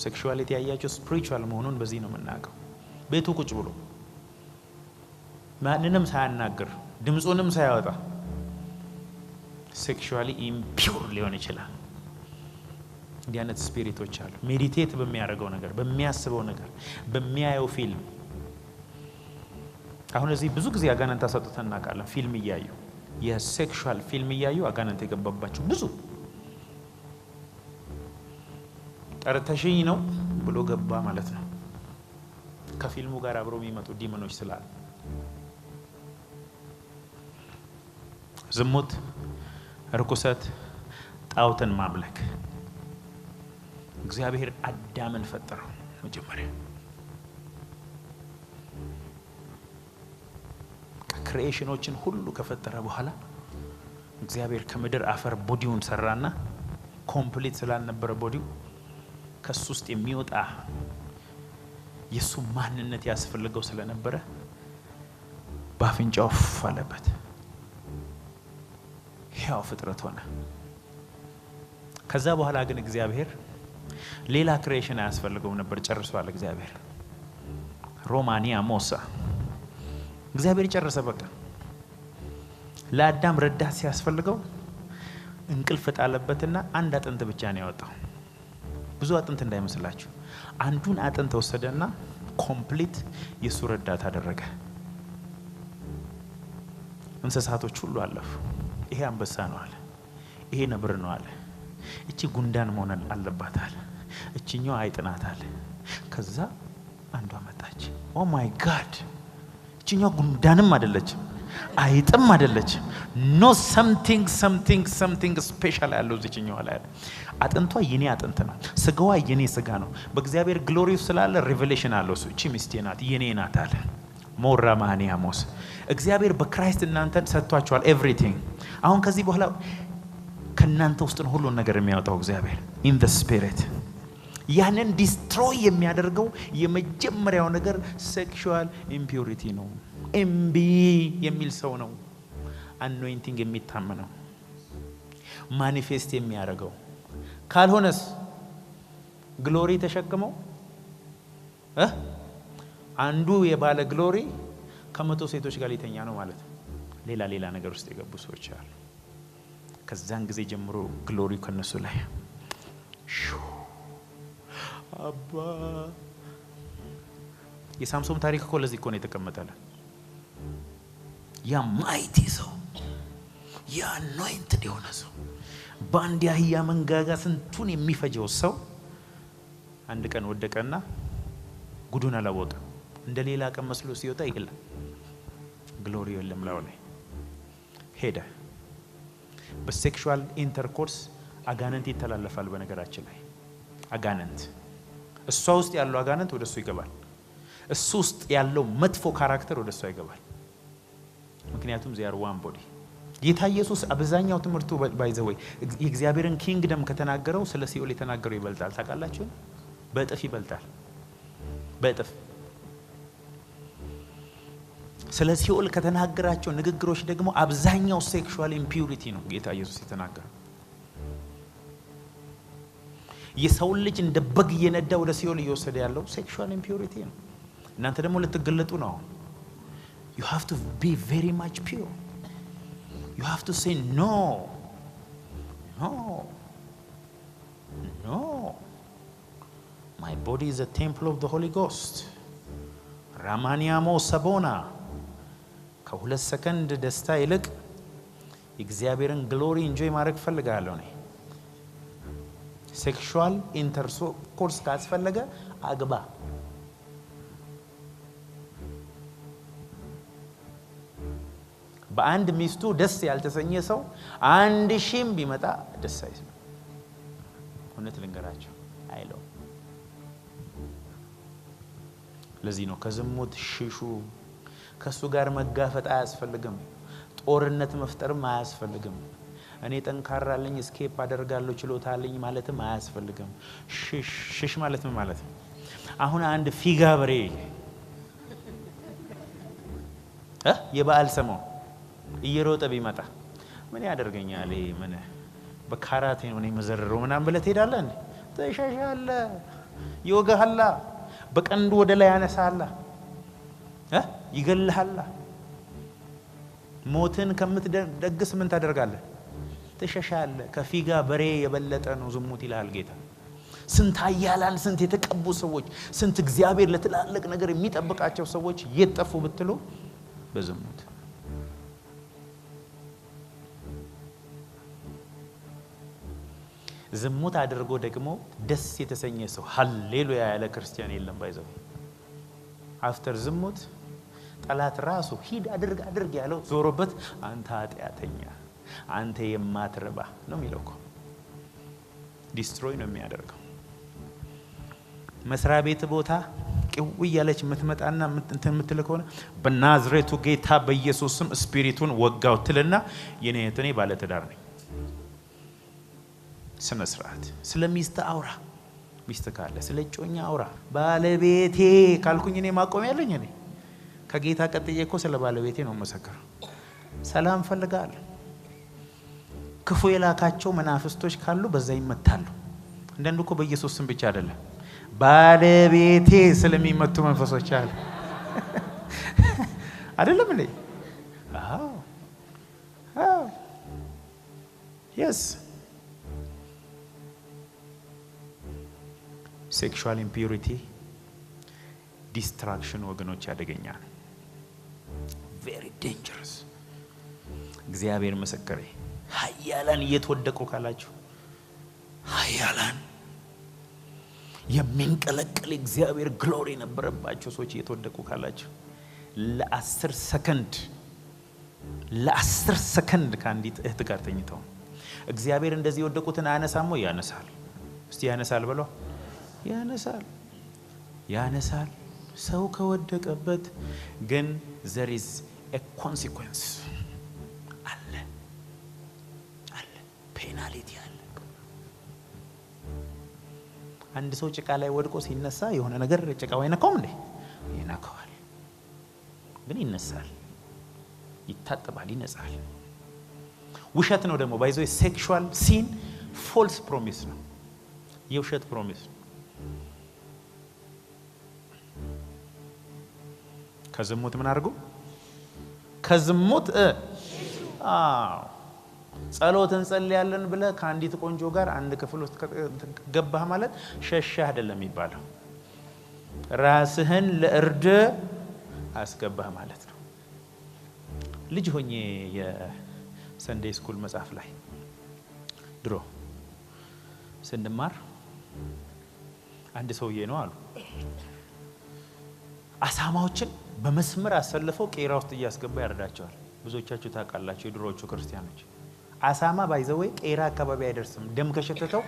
ሴክሹዋሊቲ ያያቸው ስፒሪቹዋል መሆኑን በዚህ ነው የምናውቀው። ቤቱ ቁጭ ብሎ ማንንም ሳያናግር ድምፁንም ሳያወጣ ሴክሹዋሊ ኢምፒውር ሊሆን ይችላል። እንዲህ አይነት ስፒሪቶች አሉ። ሜዲቴት በሚያደርገው ነገር፣ በሚያስበው ነገር፣ በሚያየው ፊልም። አሁን እዚህ ብዙ ጊዜ አጋንንት አሰጡተን እናውቃለን። ፊልም እያዩ የሴክሹዋል ፊልም እያዩ አጋንንት የገባባቸው ብዙ። ጠርተሽኝ ነው ብሎ ገባ ማለት ነው። ከፊልሙ ጋር አብሮ የሚመጡ ዲመኖች ስላሉ ዝሙት፣ እርኩሰት፣ ጣዖትን ማምለክ። እግዚአብሔር አዳምን ፈጠረው። መጀመሪያ ክሬሽኖችን ሁሉ ከፈጠረ በኋላ እግዚአብሔር ከምድር አፈር ቦዲውን ሰራና ኮምፕሊት ስላልነበረ ቦዲው ከሱ ውስጥ የሚወጣ የሱ ማንነት ያስፈልገው ስለነበረ በአፍንጫው አለበት። ሕያው ፍጥረት ሆነ። ከዛ በኋላ ግን እግዚአብሔር ሌላ ክሬሽን አያስፈልገውም ነበር፣ ጨርሷል። እግዚአብሔር ሮማኒያ ሞሳ እግዚአብሔር ጨረሰ። በቃ ለአዳም ረዳት ሲያስፈልገው እንቅልፍ ጣለበትና አንድ አጥንት ብቻ ነው ያወጣው። ብዙ አጥንት እንዳይመስላችሁ፣ አንዱን አጥንት ወሰደና ኮምፕሊት የሱ ረዳት አደረገ። እንስሳቶች ሁሉ አለፉ። ይሄ አንበሳ ነው አለ፣ ይሄ ነብር ነው አለ፣ እቺ ጉንዳን መሆን አለባት አለ፣ እቺኛው አይጥ ናት አለ። ከዛ አንዷ መጣች። ኦ ማይ ጋድ! እቺኛው ጉንዳንም አይደለችም አይጥም አይደለችም። ኖ ሰምቲንግ ስፔሻል ያለው እዚህኛው ላይ አለ። አጥንቷ የኔ አጥንት ነው፣ ስጋዋ የኔ ስጋ ነው። በእግዚአብሔር ግሎሪ ስላለ ሪቨሌሽን አለው። እቺ ሚስቴ ናት፣ የኔ ናት አለ። ሞራ ማኒያሞስ እግዚአብሔር በክራይስት እናንተን ሰጥቷቸዋል ኤቭሪቲንግ። አሁን ከዚህ በኋላ ከናንተ ውስጥ ነው ሁሉን ነገር የሚያወጣው እግዚአብሔር ኢን ዘ ስፒሪት። ያንን ዲስትሮይ የሚያደርገው የመጀመሪያው ነገር ሴክሹዋል ኢምፒዩሪቲ ነው። ኤምቢ የሚል ሰው ነው አኖይንቲንግ የሚታመነው ማኒፌስት የሚያደርገው። ካልሆነስ ግሎሪ ተሸክመው አንዱ የባለ ግሎሪ ከመቶ ሴቶች ጋር ሊተኛ ነው ማለት ነው። ሌላ ነገር ውስጥ የገቡ ሰዎች አሉ። ከዛን ጊዜ ጀምሮ ግሎሪ ከነሱ ላይ አባ የሳምሶን ታሪክ እኮ ለዚህ እኮ ነው የተቀመጠልን። ያ ማይቲ ሰው፣ ያ አኖይንትድ የሆነ ሰው፣ በአንድ አህያ መንጋጋ ስንቱን የሚፈጀው ሰው አንድ ቀን ወደቀና ጉዱን አላወቀም። እንደ ሌላ ቀን መስሎ ሲወጣ የለም ግሎሪ የለም ላው ላይ ሄደ። በሴክሹዋል ኢንተርኮርስ አጋንንት ይተላለፋል። በነገራችን ላይ አጋንንት እሷ ውስጥ ያለው አጋንንት ወደ እሱ ይገባል። እሱ ውስጥ ያለው መጥፎ ካራክተር ወደ እሷ ይገባል። ምክንያቱም ዚያር ዋን ቦዲ። ጌታ ኢየሱስ አብዛኛው ትምህርቱ ባይዘወይ የእግዚአብሔርን ኪንግደም ከተናገረው ስለ ሲኦል የተናገረው ይበልጣል። ታውቃላችሁ? በእጥፍ ይበልጣል። በእጥፍ ስለ ሲኦል ከተናገራቸው ንግግሮች ደግሞ አብዛኛው ሴክሹዋል ኢምፒዩሪቲ ነው ጌታ ኢየሱስ የተናገረው። የሰው ልጅ እንደ በግ እየነዳ ወደ ሲኦል እየወሰደ ያለው ሴክሹዋል ኢምፒዩሪቲ ነው። እናንተ ደግሞ ልትገለጡ ነው። you have to be very much pure. you have to say no. My body is a temple of the Holy Ghost. Ramaniamo Sabona. ከሁለት ሰከንድ ደስታ ይልቅ የእግዚአብሔርን ግሎሪ ኢንጆይ ማድረግ ፈልጋለሁ እኔ። ሴክሹዋል ኢንተርኮርስ ካስፈለገ አግባ። በአንድ ሚስቱ ደስ ያልተሰኘ ሰው 1000 ቢመጣ ደስ አይልም። እውነት ልንገራቸው አይለው። ለዚህ ነው ከዝሙት ሽሹ። ከሱ ጋር መጋፈጥ አያስፈልግም። ጦርነት መፍጠርም አያስፈልግም። እኔ ጠንካራለኝ እስኬፕ አደርጋለሁ ችሎታለኝ ማለትም አያስፈልግም። ሽሽ ማለት ምን ማለት ነው? አሁን አንድ ፊጋ በሬ የበዓል ሰሞን እየሮጠ ቢመጣ ምን ያደርገኛል? ምን በካራቴ ነው እኔ መዘረረው ምናምን ብለህ ትሄዳለህ እንዴ? ተሻሻለህ፣ ይወጋሃል፣ በቀንዱ ወደ ላይ ያነሳሃል፣ ይገልሃል። ሞትን ከምትደግስ ምን ታደርጋለህ? ተሻሻለህ። ከፊጋ በሬ የበለጠ ነው ዝሙት ይላል ጌታ። ስንት ኃያላን፣ ስንት የተቀቡ ሰዎች፣ ስንት እግዚአብሔር ለትላልቅ ነገር የሚጠብቃቸው ሰዎች የጠፉ ብትሉ በዝሙት። ዝሙት አድርጎ ደግሞ ደስ የተሰኘ ሰው ሃሌሉያ ያለ ክርስቲያን የለም። ባይዘው አፍተር ዝሙት ጠላት ራሱ ሂድ አድርግ ያለው ዞሮበት አንተ ኃጢአተኛ፣ አንተ የማትረባ ነው የሚለው እኮ። ዲስትሮይ ነው የሚያደርገው። መስሪያ ቤት ቦታ ቅው እያለች የምትመጣና እንትን ከሆነ በናዝሬቱ ጌታ በኢየሱስ ስም ስፒሪቱን ወጋው ትልና የኔ እኔ ባለ ትዳር ነኝ። ስነ ስርዓት። ስለ ሚስት አውራ፣ ሚስት ካለ ስለ ጮኛ አውራ። ባለቤቴ ካልኩኝ እኔ ማቆም ያለኝ እኔ ከጌታ ቀጥዬ እኮ ስለ ባለቤቴ ነው መሰከረው። ሰላም ፈልጋለሁ። ክፉ የላካቸው መናፍስቶች ካሉ በዛ ይመታሉ። እንደንዱ እኮ በኢየሱስ ስም ብቻ አይደለም፣ ባለቤቴ ስለሚመቱ መንፈሶች አሉ አይደለም እንዴ? አዎ yes ሴክሹዋል ኢምፒዩሪቲ ዲስትራክሽን ወገኖች ያደገኛ ነው። very dangerous። እግዚአብሔር መሰከረ። ኃያላን እየተወደቁ ካላችሁ ኃያላን የሚንቀለቀል እግዚአብሔር ግሎሪ ነበረባቸው ሰዎች እየተወደቁ ካላችሁ ለ10 ሰከንድ ከአንዲት እህት ጋር ተኝተው እግዚአብሔር እንደዚህ የወደቁትን አያነሳም ወይ? ያነሳል። እስቲ ያነሳል በለው። ያነሳል። ሰው ከወደቀበት ግን there is a consequence አለ ፔናልቲ አለ። አንድ ሰው ጭቃ ላይ ወድቆ ሲነሳ የሆነ ነገር ጭቃው አይነካውም እንዴ? ይነካዋል። ግን ይነሳል፣ ይታጠባል፣ ይነጻል። ውሸት ነው ደግሞ ባይዞ ሴክሹዋል ሲን ፎልስ ፕሮሚስ ነው፣ የውሸት ፕሮሚስ ነው። ከዝሙት ምን አድርጉ? ከዝሙት ጸሎት እንጸልያለን ብለህ ከአንዲት ቆንጆ ጋር አንድ ክፍል ውስጥ ገባህ ማለት ሸሻህ አይደለም የሚባለው፣ ራስህን ለእርድ አስገባህ ማለት ነው። ልጅ ሆኜ የሰንዴይ ስኩል መጽሐፍ ላይ ድሮ ስንማር አንድ ሰውዬ ነው አሉ አሳማዎችን በመስመር አሰልፈው ቄራ ውስጥ እያስገባ ያረዳቸዋል። ብዙዎቻችሁ ታውቃላችሁ የድሮዎቹ ክርስቲያኖች። አሳማ ባይዘወይ ቄራ አካባቢ አይደርስም። ደም ከሸተተው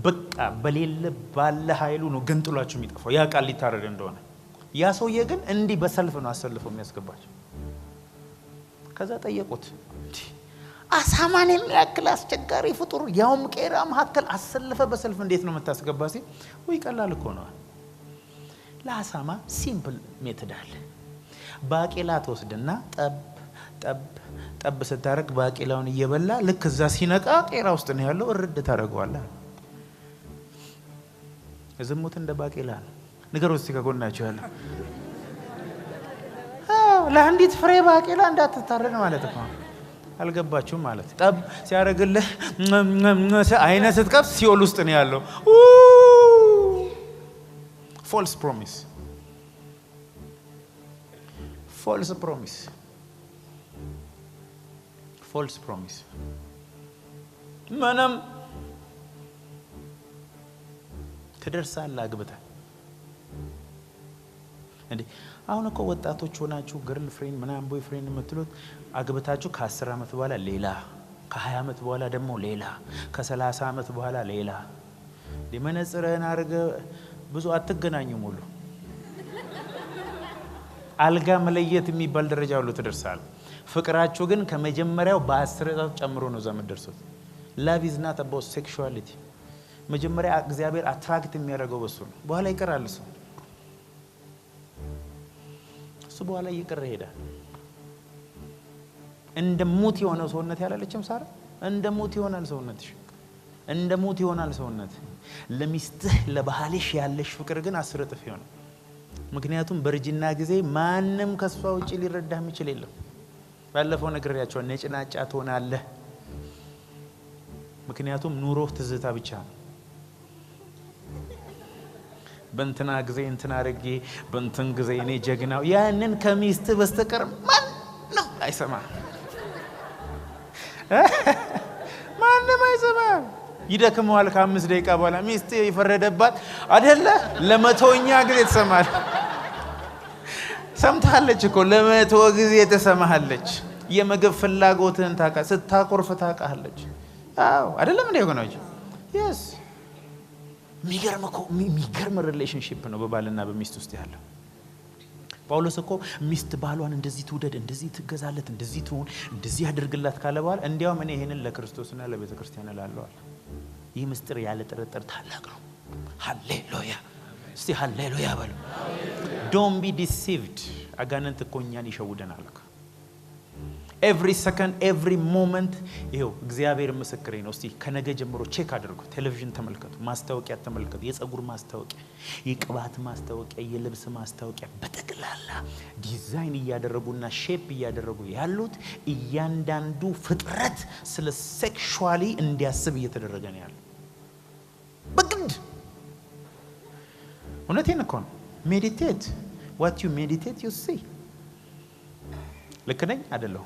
በቃ በሌለ ባለ ኃይሉ ነው ገንጥሏቸው የሚጠፋው፣ ያ ቃል ሊታረድ እንደሆነ። ያ ሰውዬ ግን እንዲህ በሰልፍ ነው አሰልፈው የሚያስገባቸው። ከዛ ጠየቁት፣ አሳማን የሚያክል አስቸጋሪ ፍጡር ያውም ቄራ መካከል አሰልፈ በሰልፍ እንዴት ነው የምታስገባ ሲል፣ ወይ ቀላል እኮ ነው። ለአሳማ ሲምፕል ሜተድ አለ። ባቄላ ተወስድና ጠብ ስታረግ ባቄላውን እየበላ ልክ እዛ ሲነቃ ቄራ ውስጥ ነው ያለው እርድ ታረጋዋለህ። ዝሙት እንደ ባቄላ ነው። ንገሩ እስቲ ከጎናችሁ ያለው ለአንዲት ፍሬ ባቄላ እንዳትታረድ ማለት ነው። አልገባችሁም ማለት ጠብ ሲያረግልህ አይነ ስትቀፍ ሲኦል ውስጥ ነው ያለው። ፎልስ ፕሮሚስ ምንም ትደርሳለህ አግብተህ እንዴ። አሁን እኮ ወጣቶች ሆናችሁ ገርል ፍሬንድ ምናምን ቦይ ፍሬንድ የምትሉት አግብታችሁ ከ10 ዓመት በኋላ ሌላ፣ ከ20 ዓመት በኋላ ደግሞ ሌላ፣ ከ30 ዓመት በኋላ ሌላ። መነጽርህን አድርገህ ብዙ አትገናኙም ሁሉ አልጋ መለየት የሚባል ደረጃ ሁሉ ትደርሳለህ። ፍቅራችሁ ግን ከመጀመሪያው በ10 እጥፍ ጨምሮ ነው ዘመድርሱት። ላቭ ኢዝ ናት አባውት ሴክሹዋሊቲ። መጀመሪያ እግዚአብሔር አትራክት የሚያደርገው በሱ ነው። በኋላ ይቀራል እሱ በኋላ ይቀር ይሄዳል። እንደ ሙት የሆነው ሰውነት ያላለችም ሳራ እንደ ሙት ይሆናል ሰውነትሽ፣ እንደ ሙት ይሆናል ሰውነት። ለሚስትህ ለባህልሽ ያለሽ ፍቅር ግን 10 እጥፍ ይሆናል። ምክንያቱም በርጅና ጊዜ ማንም ከሷ ውጪ ሊረዳህ የሚችል የለም። ባለፈው ነግሬያቸው ነጭናጫ ትሆናለህ። ምክንያቱም ኑሮህ ትዝታ ብቻ ነው። በእንትና ጊዜ እንትና አረጌ በእንትን ጊዜ እኔ ጀግናው ያንን ከሚስት በስተቀር ማንም አይሰማም። ማንም አይሰማም። ይደክመዋል። ከ5 ደቂቃ በኋላ ሚስት ይፈረደባት አይደለ ለ100ኛ ጊዜ ትሰማል። ሰምታለች እኮ ለ100 ጊዜ ተሰማሃለች። የምግብ ፍላጎትን ታቃ ስታቆርፍ ታቃለች። አዎ አይደለም እንዴ ወገኖች? yes የሚገርም ሪሌሽንሺፕ ነው በባልና በሚስት ውስጥ ያለው። ጳውሎስ እኮ ሚስት ባሏን እንደዚህ ትውደድ፣ እንደዚህ ትገዛለት፣ እንደዚህ ትሁን፣ እንደዚህ ያድርግላት ካለ በኋላ እንዲያውም እኔ ይሄንን ለክርስቶስና ለቤተ ክርስቲያን እላለዋል። ይህ ምስጢር ያለ ጥርጥር ታላቅ ነው። ሃሌሉያ! እስቲ ሃሌሉያ በሉ። ዶንት ቢ ዲሲቭድ። አጋንንት እኮ እኛን ይሸውደናል። ኤቭሪ ሰከንድ ኤቭሪ ሞመንት ይሄው እግዚአብሔር ምስክሬ ነው። እስቲ ከነገ ጀምሮ ቼክ አድርጉ። ቴሌቪዥን ተመልከቱ፣ ማስታወቂያ ተመልከቱ፣ የጸጉር ማስታወቂያ፣ የቅባት ማስታወቂያ፣ የልብስ ማስታወቂያ በጠቅላላ ዲዛይን እያደረጉና ሼፕ እያደረጉ ያሉት እያንዳንዱ ፍጥረት ስለ ሴክሹዋሊ እንዲያስብ እየተደረገ ነው ያለው በግድ። እውነቴን እኮ ነው። ሜዲቴት what you meditate you see። ልክ ነኝ አይደለሁ?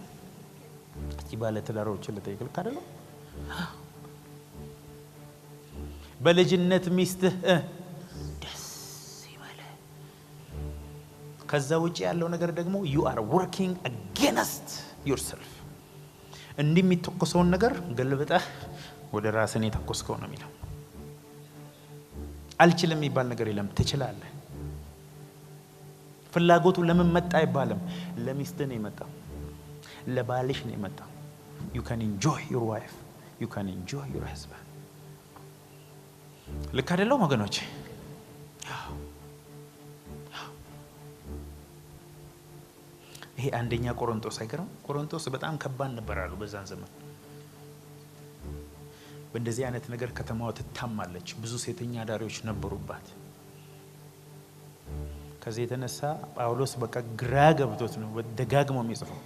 እስቲ ባለ ትዳሮችን ልጠይቅ፣ ልክ አይደለሁ? በልጅነት ሚስትህ ደስ ይበለ። ከዛ ውጪ ያለው ነገር ደግሞ you are working against yourself። እንዲህ የሚተኮሰውን ነገር ገልብጠህ ወደ ራስህ የተኮስከው ነው የሚለው። አልችልም የሚባል ነገር የለም፣ ትችላለህ። ፍላጎቱ ለምን መጣ አይባልም። ለሚስትህ ነው የመጣው፣ ለባልሽ ነው የመጣው። you can enjoy your wife, you can enjoy your husband። ልክ አይደለም ወገኖቼ? ይሄ አንደኛ ቆሮንቶስ አይገርም? ቆሮንቶስ በጣም ከባድ ነበር አሉ በዛን ዘመን። በእንደዚህ አይነት ነገር ከተማዋ ትታማለች። ብዙ ሴተኛ አዳሪዎች ነበሩባት። ከዚህ የተነሳ ጳውሎስ በቃ ግራ ገብቶት ነው ደጋግሞ የሚጽፈው።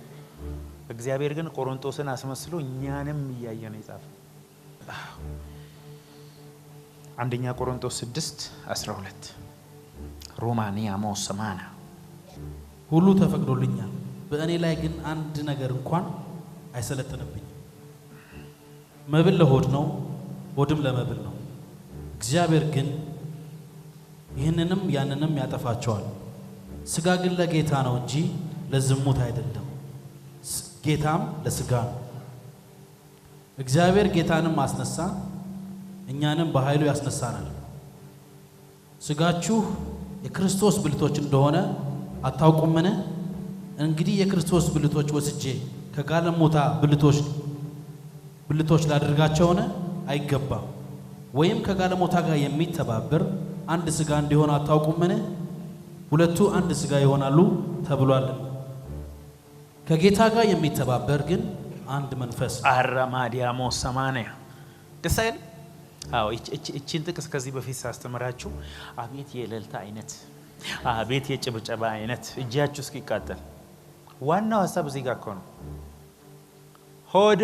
እግዚአብሔር ግን ቆሮንቶስን አስመስሎ እኛንም እያየ ነው የጻፈው። አንደኛ ቆሮንቶስ 6:12 ሮማንያ ሞሰማና ሁሉ ተፈቅዶልኛል፣ በእኔ ላይ ግን አንድ ነገር እንኳን አይሰለጥንብኝም። መብል ለሆድ ነው፣ ሆድም ለመብል ነው። እግዚአብሔር ግን ይህንንም ያንንም ያጠፋቸዋል። ስጋ ግን ለጌታ ነው እንጂ ለዝሙት አይደለም፣ ጌታም ለስጋ ነው። እግዚአብሔር ጌታንም አስነሳ፣ እኛንም በኃይሉ ያስነሳናል። ስጋችሁ የክርስቶስ ብልቶች እንደሆነ አታውቁምን? እንግዲህ የክርስቶስ ብልቶች ወስጄ ከጋለሞታ ብልቶች ላድርጋቸውን? አይገባም። ወይም ከጋለሞታ ጋር የሚተባበር አንድ ስጋ እንዲሆን አታውቁምን? ሁለቱ አንድ ስጋ ይሆናሉ ተብሏል። ከጌታ ጋር የሚተባበር ግን አንድ መንፈስ አራማዲያሞ ሰማንያ ደስ አይል? አዎ እቺን ጥቅስ ከዚህ በፊት ሳስተምራችሁ አቤት የእልልታ አይነት፣ አቤት የጭብጨባ አይነት እጃችሁ እስኪቃጠል። ዋናው ሐሳብ እዚህ ጋር እኮ ነው። ሆድ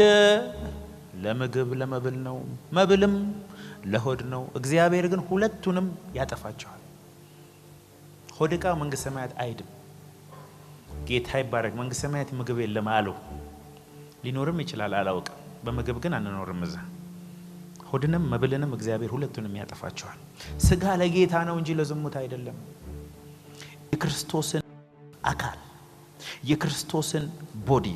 ለምግብ ለመብል ነው፣ መብልም ለሆድ ነው። እግዚአብሔር ግን ሁለቱንም ያጠፋቸዋል። ሆድ ዕቃ መንግሥተ ሰማያት አይድም። ጌታ ይባረክ። መንግሥተ ሰማያት ምግብ የለም አለው። ሊኖርም ይችላል አላውቅም። በምግብ ግን አንኖርም እዛ። ሆድንም መብልንም እግዚአብሔር ሁለቱንም ያጠፋቸዋል። ስጋ ለጌታ ነው እንጂ ለዝሙት አይደለም። የክርስቶስን አካል የክርስቶስን ቦዲ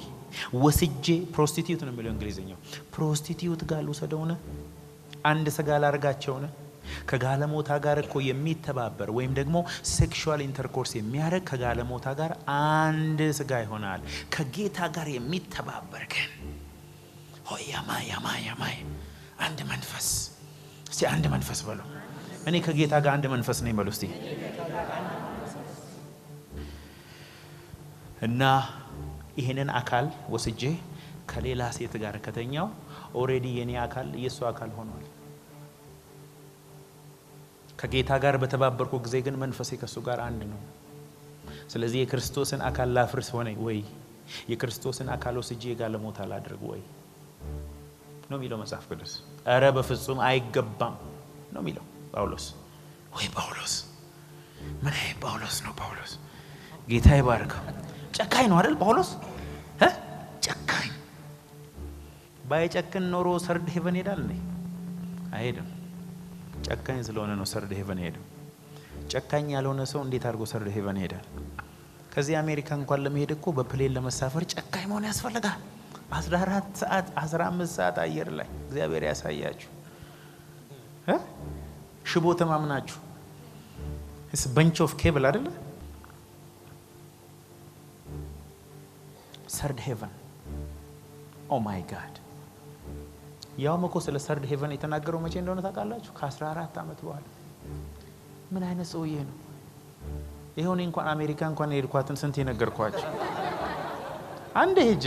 ወስጄ ፕሮስቲቲዩት ነው የሚለው እንግሊዝኛው። ፕሮስቲቲዩት ጋር ልውሰደውነ አንድ ስጋ ላርጋቸውነ ከጋለሞታ ጋር እኮ የሚተባበር ወይም ደግሞ ሴክሹዋል ኢንተርኮርስ የሚያደርግ ከጋለሞታ ጋር አንድ ስጋ ይሆናል። ከጌታ ጋር የሚተባበር ግን ሆያማይ አንድ መንፈስ። እስቲ አንድ መንፈስ በሉ። እኔ ከጌታ ጋር አንድ መንፈስ ነኝ በሉ እስቲ። እና ይሄንን አካል ወስጄ ከሌላ ሴት ጋር ከተኛው ኦሬዲ የኔ አካል የሱ አካል ሆኗል። ከጌታ ጋር በተባበርኩ ጊዜ ግን መንፈሴ ከሱ ጋር አንድ ነው። ስለዚህ የክርስቶስን አካል ላፍርስ ሆነ ወይ የክርስቶስን አካል ወስጄ ጋለሞታ ላድርግ ወይ ነው የሚለው መጽሐፍ ቅዱስ። አረ በፍጹም አይገባም ነው የሚለው ጳውሎስ። ወይ ጳውሎስ ምን አይ ጳውሎስ ነው ጳውሎስ። ጌታ ይባርከው። ጨካኝ ነው አይደል ጳውሎስ? ጨካኝ ባይጨክን ኖሮ ሰርድ ሄቨን ሄዳል እንዴ? አይሄድም። ጨካኝ ስለሆነ ነው ሰርድ ሄቨን ሄደው። ጨካኝ ያልሆነ ሰው እንዴት አድርጎ ሰርድ ሄቨን ሄዳል? ከዚህ አሜሪካ እንኳን ለመሄድ እኮ በፕሌን ለመሳፈር ጨካኝ መሆን ያስፈልጋል። 14 ሰዓት 15 ሰዓት አየር ላይ እግዚአብሔር ያሳያችሁ። ሽቦ ተማምናችሁ it's bunch of cable አይደለ? ሰርድ ሄቨን ኦ ማይ ጋድ። ያውም እኮ ስለ ሰርድ ሄቨን የተናገረው መቼ እንደሆነ ታውቃላችሁ? ከ14 ዓመት በኋላ። ምን አይነት ሰውዬ ነው? ይሄው እኔ እንኳን አሜሪካ እንኳን የሄድኳትን ስንት የነገርኳችሁ አንዴ ሄጄ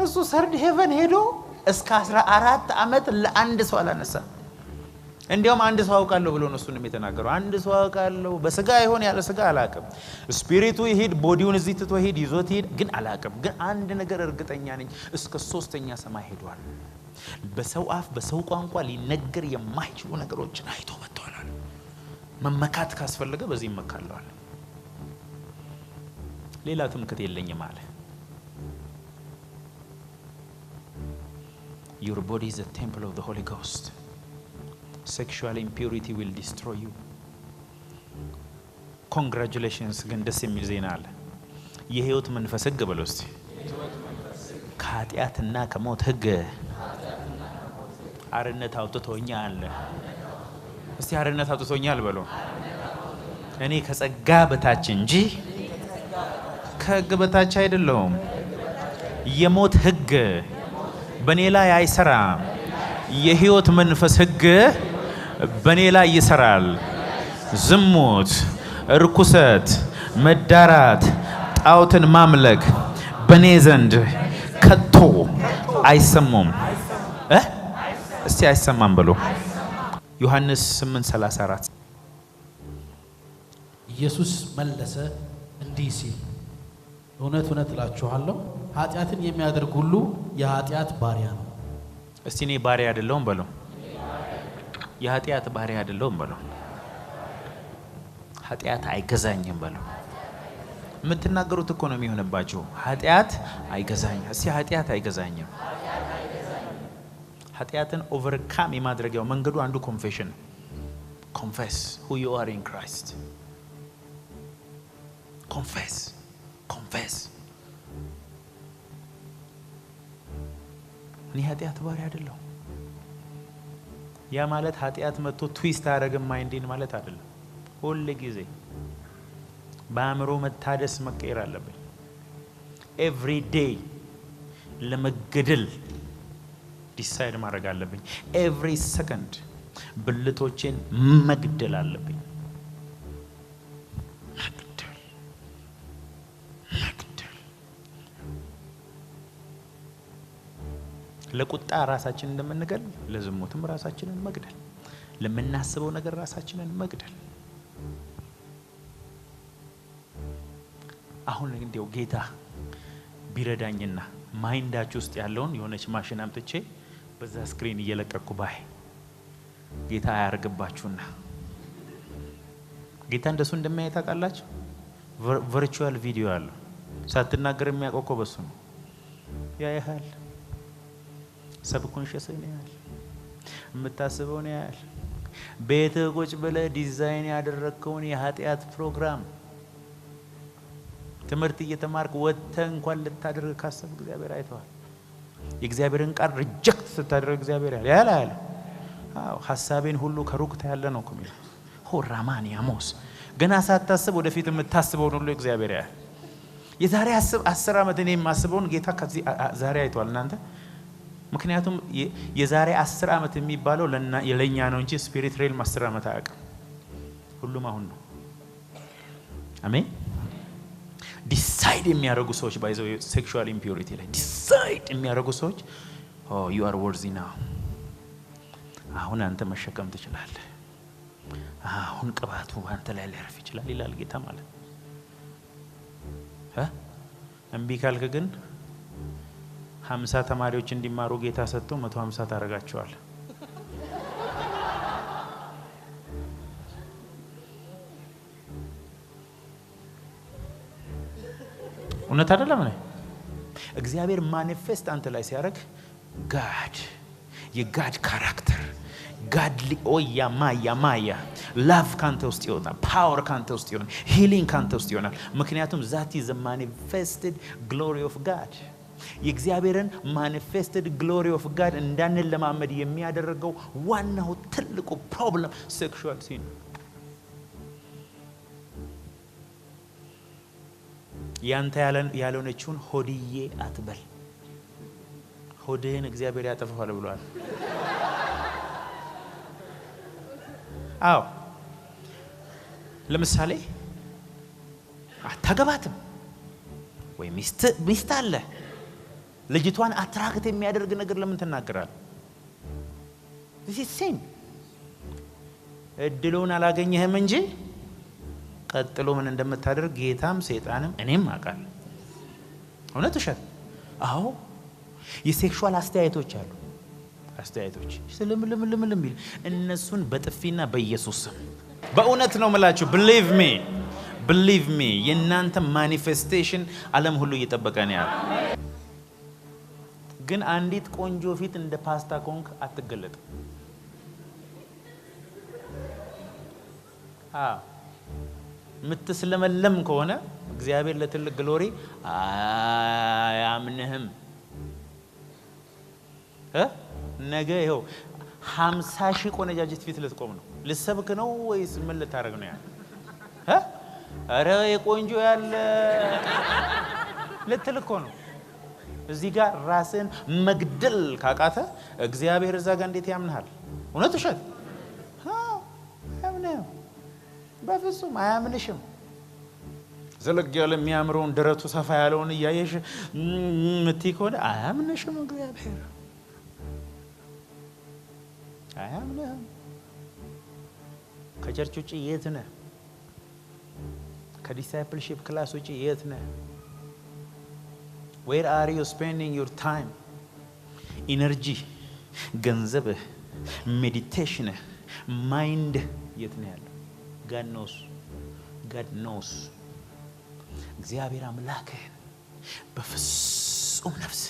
እሱ ሰርድ ሄቨን ሄዶ እስከ 14 ዓመት ለአንድ ሰው አላነሳ። እንዲያውም አንድ ሰው አውቃለሁ ብሎ ነው እሱንም የተናገረው። አንድ ሰው አውቃለሁ፣ በስጋ ይሆን ያለ ስጋ አላውቅም። ስፒሪቱ ይሄድ ቦዲውን እዚህ ትቶ ሄድ ይዞት ሄድ ግን አላውቅም። ግን አንድ ነገር እርግጠኛ ነኝ፣ እስከ 3ኛ ሰማይ ሄዷል። በሰው አፍ በሰው ቋንቋ ሊነገር የማይችሉ ነገሮችን አይቶ መጥቷል። መመካት ካስፈለገ በዚህ ይመካለዋል። ሌላ ትምክህት የለኝም አለ። Your body is a temple of the Holy Ghost. Sexual impurity will destroy you. Congratulations ግን ደስ የሚል ዜና አለ። የህይወት መንፈስ ህግ በለው እስቲ። ከኃጢአትና ከሞት ህግ አርነት አውጥቶኛል። እስቲ አርነት አውጥቶኛል በለው። እኔ ከጸጋ በታች እንጂ ከህግ በታች አይደለሁም። የሞት ህግ በኔ ላይ አይሰራም። የህይወት መንፈስ ህግ በኔ ላይ ይሰራል። ዝሙት፣ እርኩሰት፣ መዳራት፣ ጣዖትን ማምለክ በኔ ዘንድ ከቶ አይሰሙም። እስቲ አይሰማም ብሎ ዮሐንስ 8:34 ኢየሱስ መለሰ እንዲህ ሲል እውነት እውነት እላችኋለሁ ኃጢአትን የሚያደርግ ሁሉ የኃጢአት ባሪያ ነው። እስቲ እኔ ባሪያ አይደለሁም በለው። የኃጢአት ባሪያ አይደለሁም በለው። ኃጢአት አይገዛኝም በለው። የምትናገሩት እኮ ነው የሚሆንባችሁ። ኃጢአት አይገዛኝም። እስቲ ኃጢአት አይገዛኝም። ኃጢአትን ኦቨርካም የማድረጊያው መንገዱ አንዱ ኮንፌሽን። ኮንፌስ who you are in Christ. ኮንፌስ ኮንፌስ። እኔ ኃጢአት ባሪያ አይደለሁም። ያ ማለት ኃጢአት መጥቶ ትዊስት አያደርግም ማይንዴን ማለት አይደለም። ሁሉ ጊዜ በአእምሮ መታደስ መቀየር አለብኝ። ኤቭሪ ዴይ ለመገደል ዲሳይድ ማድረግ አለብኝ። ኤቭሪ ሰከንድ ብልቶቼን መግደል አለብኝ። መግደል ለቁጣ ራሳችንን እንደምንገል ለዝሙትም ራሳችንን መግደል፣ ለምናስበው ነገር ራሳችንን መግደል። አሁን እንዲያው ጌታ ቢረዳኝና ማይንዳችሁ ውስጥ ያለውን የሆነች ማሽን አምጥቼ በዛ ስክሪን እየለቀኩ ባይ ጌታ ያርግባችሁና ጌታ እንደሱ እንደማያይ ታውቃላችሁ። ቨርቹዋል ቪዲዮ አለው ሳትናገር የሚያቆቆ በሱ ነው ያያል። ሰብኮንሺየስ ነው ያያል፣ የምታስበው ነው ያያል። ቤት ቁጭ ብለህ ዲዛይን ያደረግከውን የኃጢአት ፕሮግራም ትምህርት እየተማርክ ወጥተህ እንኳን ልታደርግ ካሰብክ እግዚአብሔር አይተዋል። የእግዚአብሔርን ቃል ሪጀክት ስታደርግ እግዚአብሔር ያያል። አዎ ሐሳቤን ሁሉ ከሩቅ ታያለ ነው ኮሚል ሆራማን ያሞስ ገና ሳታስብ ወደፊት የምታስበውን ሁሉ እግዚአብሔር ያያል። የዛሬ 10 ዓመት እኔ የማስበውን ጌታ ከዚህ ዛሬ አይቷል እናንተ። ምክንያቱም የዛሬ 10 ዓመት የሚባለው ለኛ ነው እንጂ ስፒሪት ሬል 10 ዓመት አያውቅም። ሁሉም አሁን ነው። አሜን። ዲሳይድ የሚያደርጉ ሰዎች ባይዘው ሴክሹዋል ኢምፒዩሪቲ ላይ ዲሳይድ የሚያደርጉ ሰዎች you are worthy now። አሁን አንተ መሸከም ትችላለህ። አሁን ቅባቱ አንተ ላይ ሊያርፍ ይችላል ይላል ጌታ ማለት። እምቢ ካልክ ግን 50 ተማሪዎች እንዲማሩ ጌታ ሰጥቶ 150 ታረጋቸዋል። እውነት አይደለም ነው። እግዚአብሔር ማኒፌስት አንተ ላይ ሲያደርግ ጋድ የጋድ ካራክተር ጋድሊ ኦያ ማያ ላቭ ካንተ ውስጥ ይወጣል። ፓወር ካንተ ውስጥ ይሆናል። ሂሊንግ ካንተ ውስጥ ይሆናል። ምክንያቱም ዛት ኢዝ ማኒፌስትድ ግሎሪ ኦፍ ጋድ። የእግዚአብሔርን ማኒፌስትድ ግሎሪ ኦፍ ጋድ እንዳንለማመድ የሚያደርገው ዋናው ትልቁ ፕሮብለም ሴክሹዋል ሲን። ያንተ ያልሆነችውን ሆድዬ አትበል። ሆድህን እግዚአብሔር ያጠፋዋል ብሏል። አዎ ለምሳሌ አታገባትም ወይ ሚስት አለ፣ ልጅቷን አትራክት የሚያደርግ ነገር ለምን ትናገራለህ? ሲን እድሉን አላገኘህም እንጂ ቀጥሎ ምን እንደምታደርግ ጌታም ሰይጣንም እኔም አውቃለሁ። እውነት ውሸት? አዎ የሴክሹዋል አስተያየቶች አሉ። አስተያየቶች ስለምልምልምልም ይል እነሱን በጥፊና በኢየሱስ ስም በእውነት ነው የምላችሁ። believe me የእናንተ ማኒፌስቴሽን ዓለም ሁሉ እየጠበቀ ነው ያለው። ግን አንዲት ቆንጆ ፊት እንደ ፓስታ ኮንክ አትገለጥም። ምትስለመለም ከሆነ እግዚአብሔር ለትልቅ ግሎሪ አያምንህም። ነገ ይኸው 50,000 ቆነጃጅት ፊት ልትቆም ነው። ልሰብክ ነው ወይስ ምን ልታረግ ነው? አረ የቆንጆ ያለ ልትልኮ ነው። እዚህ ጋር ራስን መግደል ካቃተ እግዚአብሔር እዛ ጋር እንዴት ያምንሃል? እውነት ውሸት? አያምንህም። በፍጹም አያምንሽም። ዘለግ ያለ የሚያምረውን ደረቱ ሰፋ ያለውን እያየሽ ምትይ ከሆነ አያምንሽም እግዚአብሔር። አያምንህም። ከቸርች ውጪ የት ነህ? ከዲሳይፕልሺፕ ክላስ ውጪ የት ነህ? Where are you spending your time? ኢነርጂ፣ ገንዘብህ፣ ሜዲቴሽን፣ ማይንድ የት ነው ያለው? God knows። እግዚአብሔር አምላክህን በፍጹም ነፍስ፣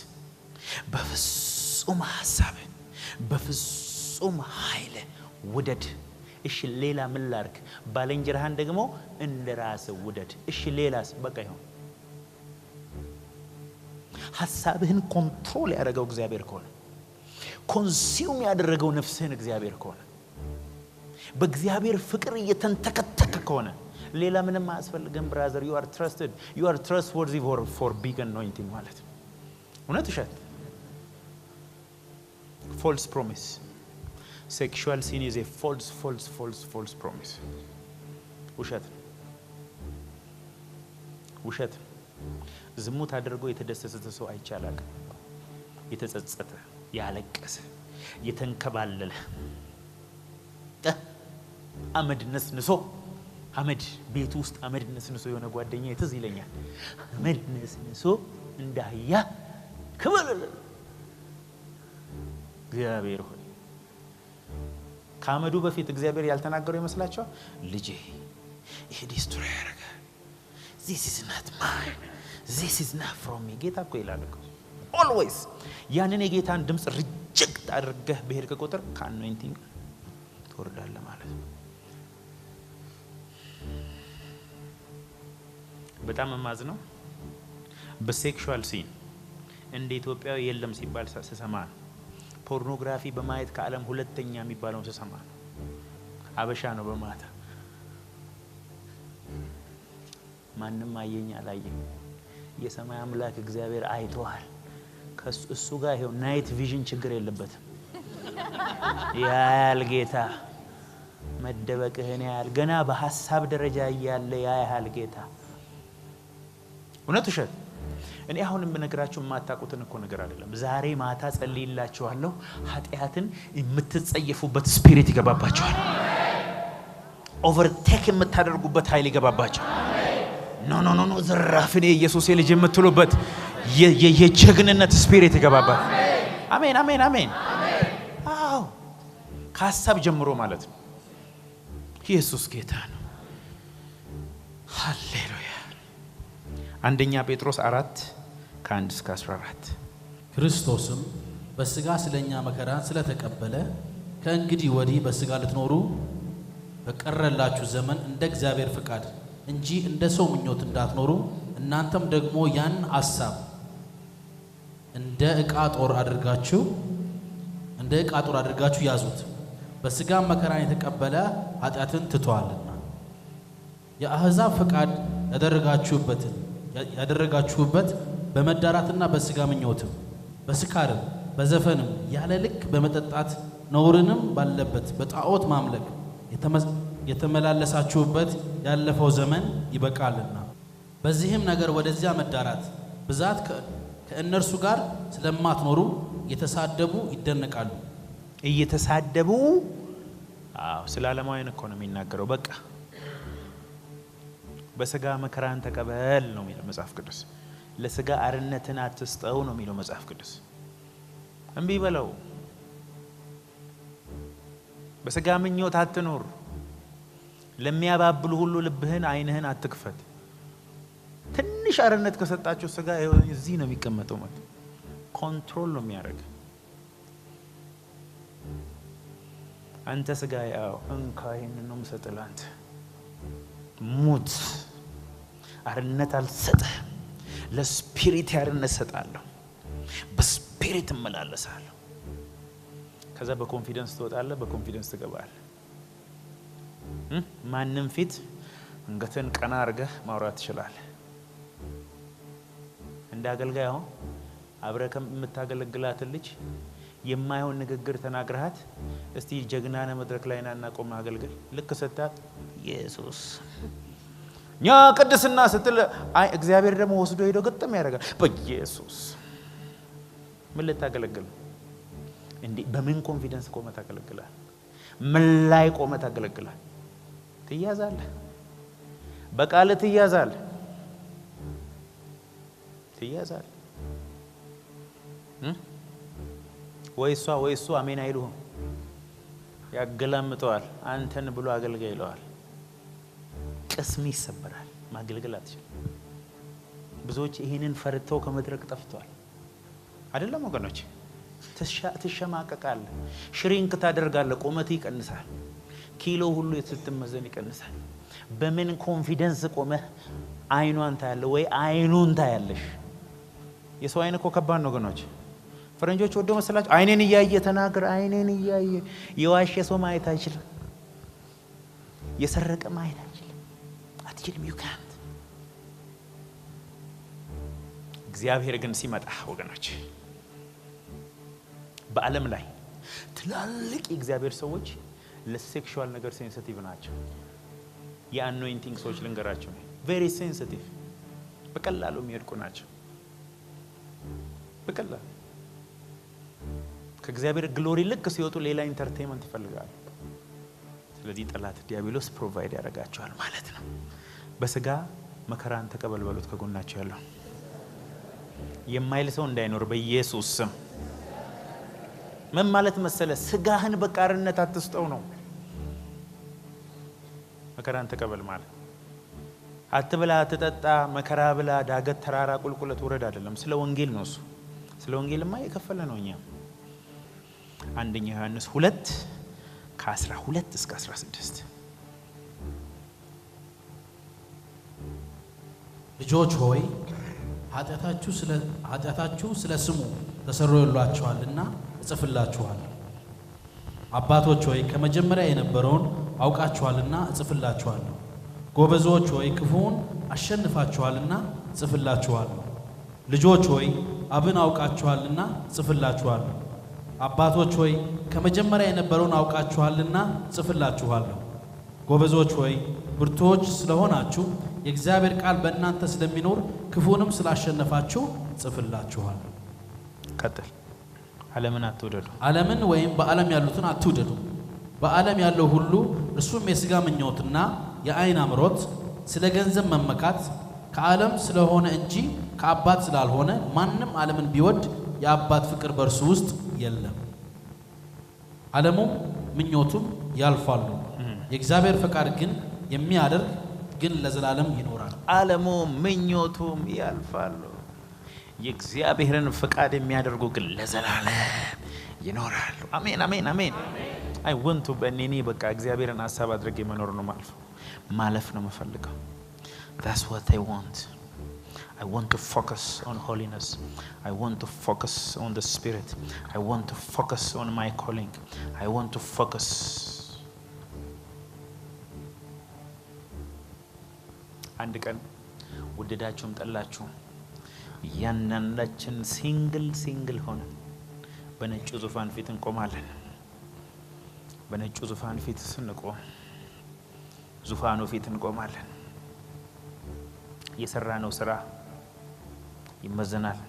በፍጹም ሐሳብ፣ በፍጹም ኃይል ውደድ። እሺ ሌላ ምን ላድርግ? ባልንጀራህን ደግሞ እንደ ራስህ ውደድ። እሺ ሌላስ? በቃ ይሁን። ሐሳብህን ኮንትሮል ያደረገው እግዚአብሔር ከሆነ፣ ኮንሱም ያደረገው ነፍስህን እግዚአብሔር ከሆነ፣ በእግዚአብሔር ፍቅር እየተንተከተከ ከሆነ ሌላ ምንም አያስፈልግም። ብራዘር you are trustworthy for big anointing ማለት ነው። እውነት ውሸት? false promise. Sexual sin is a false promise. ውሸት ዝሙት አድርጎ የተደሰተ ሰው አይቻላል። የተጸጸተ ያለቀሰ የተንከባለለ አመድ ነስንሶ አመድ ቤት ውስጥ አመድ ነስንሶ የሆነ ጓደኛዬ ትዝ ይለኛል። አመድ ነስንሶ እንዳያ ከበለለ እግዚአብሔር ሆይ ካመዱ በፊት እግዚአብሔር ያልተናገረው ይመስላችኋል? ልጄ ይሄ ዲስትሮይ ያረጋ this is not mine this is not from me ጌታ እኮ ይላል እኮ always ያንን የጌታን ድምጽ ሪጀክት አድርገህ በሄድከ ቁጥር ከአኖይንቲንግ ትወርዳለህ ማለት ነው። በጣም ማዝነው በሴክሹዋል ሲን እንደ ኢትዮጵያው የለም ሲባል ሰሰማ ፖርኖግራፊ በማየት ከዓለም ሁለተኛ የሚባለው ሰሰማ አበሻ ነው። በማታ ማንንም አየኝ አላየኝ የሰማይ አምላክ እግዚአብሔር አይቷል። ከእሱ ጋር ይሄው ናይት ቪዥን ችግር የለበትም። ያያል ጌታ መደበቅህን ያያል። ገና በሐሳብ ደረጃ ያለ ያያል ጌታ። እውነት ውሸት? እኔ አሁን የምነግራችሁ የማታውቁትን እኮ ነገር አይደለም። ዛሬ ማታ ጸልይላችኋለሁ። ኃጢአትን የምትጸየፉበት ስፒሪት ይገባባችኋል። ኦቨርቴክ የምታደርጉበት ኃይል ይገባባችኋል። ኖ ኖ ኖ ኖ ዘራፍኔ ኢየሱስ ልጅ የምትሉበት የጀግንነት ስፒሪት ይገባባል። አሜን አሜን አሜን። አዎ ከሐሳብ ጀምሮ ማለት ነው። ኢየሱስ ጌታ ነው። ሃሌሉያ። አንደኛ ጴጥሮስ 4:1-14 ክርስቶስም በስጋ ስለኛ መከራን ስለተቀበለ ከእንግዲህ ወዲህ በስጋ ልትኖሩ በቀረላችሁ ዘመን እንደ እግዚአብሔር ፍቃድ እንጂ እንደ ሰው ምኞት እንዳትኖሩ እናንተም ደግሞ ያን ሐሳብ እንደ ዕቃ ጦር አድርጋችሁ ያዙት። በስጋ መከራን የተቀበለ ኃጢአትን ትቷልና የአሕዛብ ፍቃድ ያደረጋችሁበት በመዳራትና በስጋ ምኞትም በስካርም በዘፈንም ያለ ልክ በመጠጣት ነውርንም ባለበት በጣዖት ማምለክ የተመላለሳችሁበት ያለፈው ዘመን ይበቃልና በዚህም ነገር ወደዚያ መዳራት ብዛት ከእነርሱ ጋር ስለማትኖሩ እየተሳደቡ ይደነቃሉ። እየተሳደቡ ስለ ዓለማውያን እኮ ነው የሚናገረው። በቃ በስጋ መከራን ተቀበል ነው የሚለው መጽሐፍ ቅዱስ። ለስጋ አርነትን አትስጠው ነው የሚለው መጽሐፍ ቅዱስ። እምቢ በለው። በስጋ ምኞት አትኖር። ለሚያባብሉ ሁሉ ልብህን አይንህን አትክፈት። ትንሽ አርነት ከሰጣችሁ ስጋ እዚህ ነው የሚቀመጠው ማለት ኮንትሮል ነው የሚያደርግ። አንተ ስጋ ያው እንካ ይሄንን ነው የምሰጥልህ። አንተ ሙት። አርነት አልሰጥህም። ለስፒሪት አርነት ሰጣለሁ። በስፒሪት እመላለሳለሁ። ከዛ በኮንፊደንስ ትወጣለህ፣ በኮንፊደንስ ትገባለህ። ማንም ፊት አንገትን ቀና አድርገህ ማውራት ትችላለህ። እንደ አገልጋይ አሁን አብረህ የምታገለግላት ልጅ የማይሆን ንግግር ተናግረሃት እስቲ ጀግናነ መድረክ ላይ ናና ቆም አገልግል። ልክ ሰጣት ኢየሱስ ኛ ቅድስና ስትል እግዚአብሔር ደግሞ ወስዶ ሄዶ ግጥም ያደርጋል። በኢየሱስ ምን ልታገለግል እንዴ? በምን ኮንፊደንስ ቆመ ታገለግላል? ምን ላይ ቆመ ታገለግላል? ትያዛለህ። በቃል ትያዛለህ። ወይ እሱ አሜን አይሉህም። ያገላምጠዋል። አንተን ብሎ አገልጋይ ይለዋል። ቅስም ይሰበራል። ማገልገል አትችልም። ብዙዎች ይህንን ፈርተው ከመድረክ ጠፍተዋል። አይደለም ወገኖች? ትሸማቀቃለህ፣ ሽሪንክ ታደርጋለህ፣ ቁመት ይቀንሳል፣ ኪሎ ሁሉ ስትመዘን ይቀንሳል። በምን ኮንፊደንስ ቆመህ አይኗን ታያለህ ወይ አይኑን ታያለሽ? የሰው አይን እኮ ከባድ ነው ወገኖች። ፈረንጆች ወደው መሰላችሁ አይኔን እያየ ተናገር። አይኔን እያየ የዋሸ ሰው ማየት አይችልም። የሰረቀ ማየት አይችልም። አትችልም። you can't። እግዚአብሔር ግን ሲመጣ ወገኖች በዓለም ላይ ትላልቅ የእግዚአብሔር ሰዎች ለሴክሹዋል ነገር ሴንሲቲቭ ናቸው። የአኖይንቲንግ ሰዎች ልንገራቸው ነው ቬሪ ሴንሲቲቭ። በቀላሉ የሚወድቁ ናቸው። በቀላሉ ከእግዚአብሔር ግሎሪ ልክ ሲወጡ ሌላ ኢንተርቴይንመንት ይፈልጋሉ። ስለዚህ ጠላት ዲያብሎስ ፕሮቫይድ ያደርጋቸዋል ማለት ነው። በስጋ መከራን ተቀበል በሉት ከጎናቸው ያለው የማይል ሰው እንዳይኖር በኢየሱስ ስም። ምን ማለት መሰለ? ስጋህን በቃርነት አትስጠው ነው። መከራን ተቀበል ማለት አትብላ፣ አትጠጣ፣ መከራ ብላ፣ ዳገት ተራራ ቁልቁለት ውረድ አይደለም። ስለ ወንጌል ነው እሱ። ስለ ወንጌልማ የከፈለ ነው። እኛ አንደኛ ዮሐንስ 2:12 እስከ 16 ልጆች ሆይ ኃጢአታችሁ ስለ ስሙ ተሰርዮላችኋልና እጽፍላችኋለሁ። አባቶች ሆይ ከመጀመሪያ የነበረውን አውቃችኋልና እጽፍላችኋለሁ። ጎበዞች ሆይ ክፉውን አሸንፋችኋልና እጽፍላችኋለሁ። ልጆች ሆይ አብን አውቃችኋልና እጽፍላችኋለሁ። አባቶች ሆይ ከመጀመሪያ የነበረውን አውቃችኋልና እጽፍላችኋለሁ። ጎበዞች ሆይ ብርቱዎች ስለሆናችሁ የእግዚአብሔር ቃል በእናንተ ስለሚኖር ክፉንም ስላሸነፋችሁ እጽፍላችኋለሁ። ቀጥል። ዓለምን አትውደዱ። ዓለምን ወይም በዓለም ያሉትን አትውደዱ። በዓለም ያለው ሁሉ እርሱም የሥጋ ምኞትና የዓይን አምሮት፣ ስለ ገንዘብ መመካት ከዓለም ስለሆነ እንጂ ከአባት ስላልሆነ ማንም ዓለምን ቢወድ የአባት ፍቅር በእርሱ ውስጥ የለም። ዓለሙም ምኞቱም ያልፋሉ፣ የእግዚአብሔር ፈቃድ ግን የሚያደርግ ግን ለዘላለም ይኖራል። ዓለሙ ምኞቱም ያልፋሉ፣ የእግዚአብሔርን ፈቃድ የሚያደርጉ ግን ለዘላለም ይኖራሉ። አሜን አሜን አሜን። አይ ወንቱ በእኔ በቃ እግዚአብሔርን ሐሳብ አድርጌ መኖር ነው ማለፍ ነው የምፈልገው። That's what I want. I want to focus on holiness. I want to focus on the Spirit. I want to focus on my calling. I want to focus. አንድ ቀን ወደዳችሁም ጠላችሁም ያንናችን ሲንግል ሆነ በነጩ ዙፋን ፊት እንቆማለን። በነጩ ዙፋን ፊት ስንቆም ዙፋኑ ፊት እንቆማለን። የሰራነው ስራ ይመዘናል።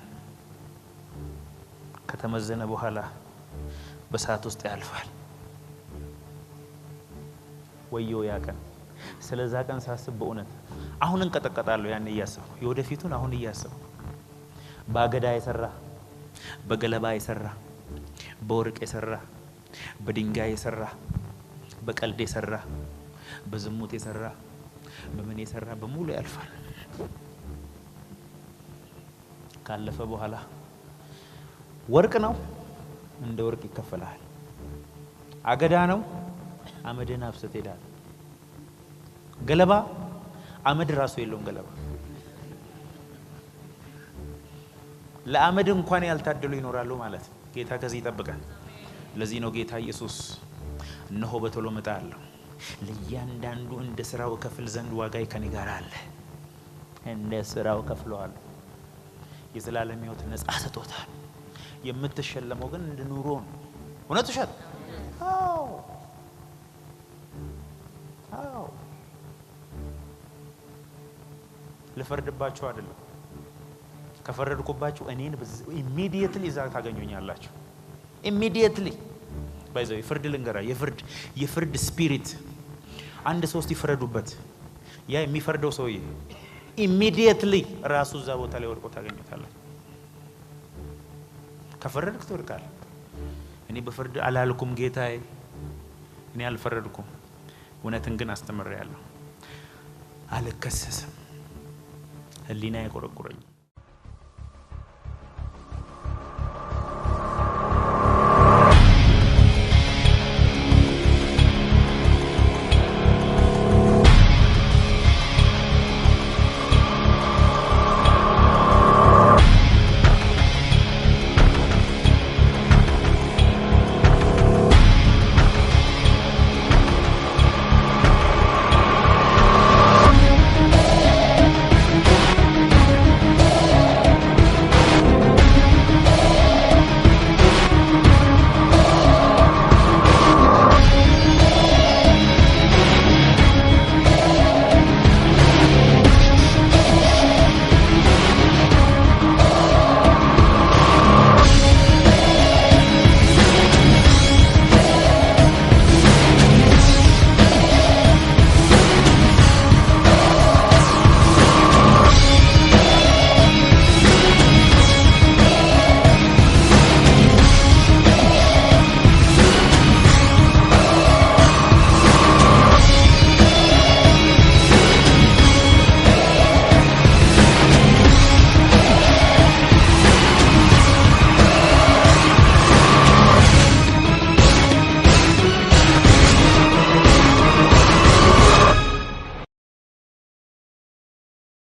ከተመዘነ በኋላ በሰዓት ውስጥ ያልፋል። ወዮ ያ ቀን። ስለዛ ቀን ሳስብ በእውነት አሁን እንቀጠቀጣለሁ። ያን እያሰብኩ የወደፊቱን አሁን እያሰብኩ ባገዳ የሰራ በገለባ የሰራ በወርቅ የሰራ በድንጋይ የሰራ በቀልድ የሰራ በዝሙት የሰራ በምን የሰራ በሙሉ ያልፋል። ካለፈ በኋላ ወርቅ ነው እንደ ወርቅ ይከፈላል። አገዳ ነው አመድን አፍሰት ሄዳል። ገለባ አመድ ራሱ የለውም። ገለባ ለአመድ እንኳን ያልታደሉ ይኖራሉ ማለት ጌታ ከዚህ ይጠብቃል። ለዚህ ነው ጌታ ኢየሱስ እነሆ በቶሎ እመጣለሁ ለእያንዳንዱ እንደ ስራው ከፍል ዘንድ ዋጋዬ ከኔ ጋር አለ። እንደ ስራው ከፍለዋል። የዘላለም ሕይወት ነጻ ሰጥቶታል። የምትሸለመው ግን እንደ ኑሮ ነው። እውነት ውሸት? አዎ አዎ። ልፈርድባችሁ አይደለም። ከፈረድኩባችሁ እኔን ኢሚዲየትሊ እዛ ታገኙኛላችሁ። ኢሚዲየትሊ ባይዘው የፍርድ ልንገራ የፍርድ ስፒሪት አንድ ሶስት ይፈረዱበት ያ የሚፈርደው ሰውዬ ኢሚዲየትሊ ራሱ እዛ ቦታ ላይ ወድቆ ታገኙታላችሁ። ከፈረድክ ትወድቃለህ። እኔ በፍርድ አላልኩም ጌታዬ፣ እኔ አልፈረድኩም። እውነትን ግን አስተምሬያለሁ። አልከሰስም። ህሊና ይቆረቁረኝ።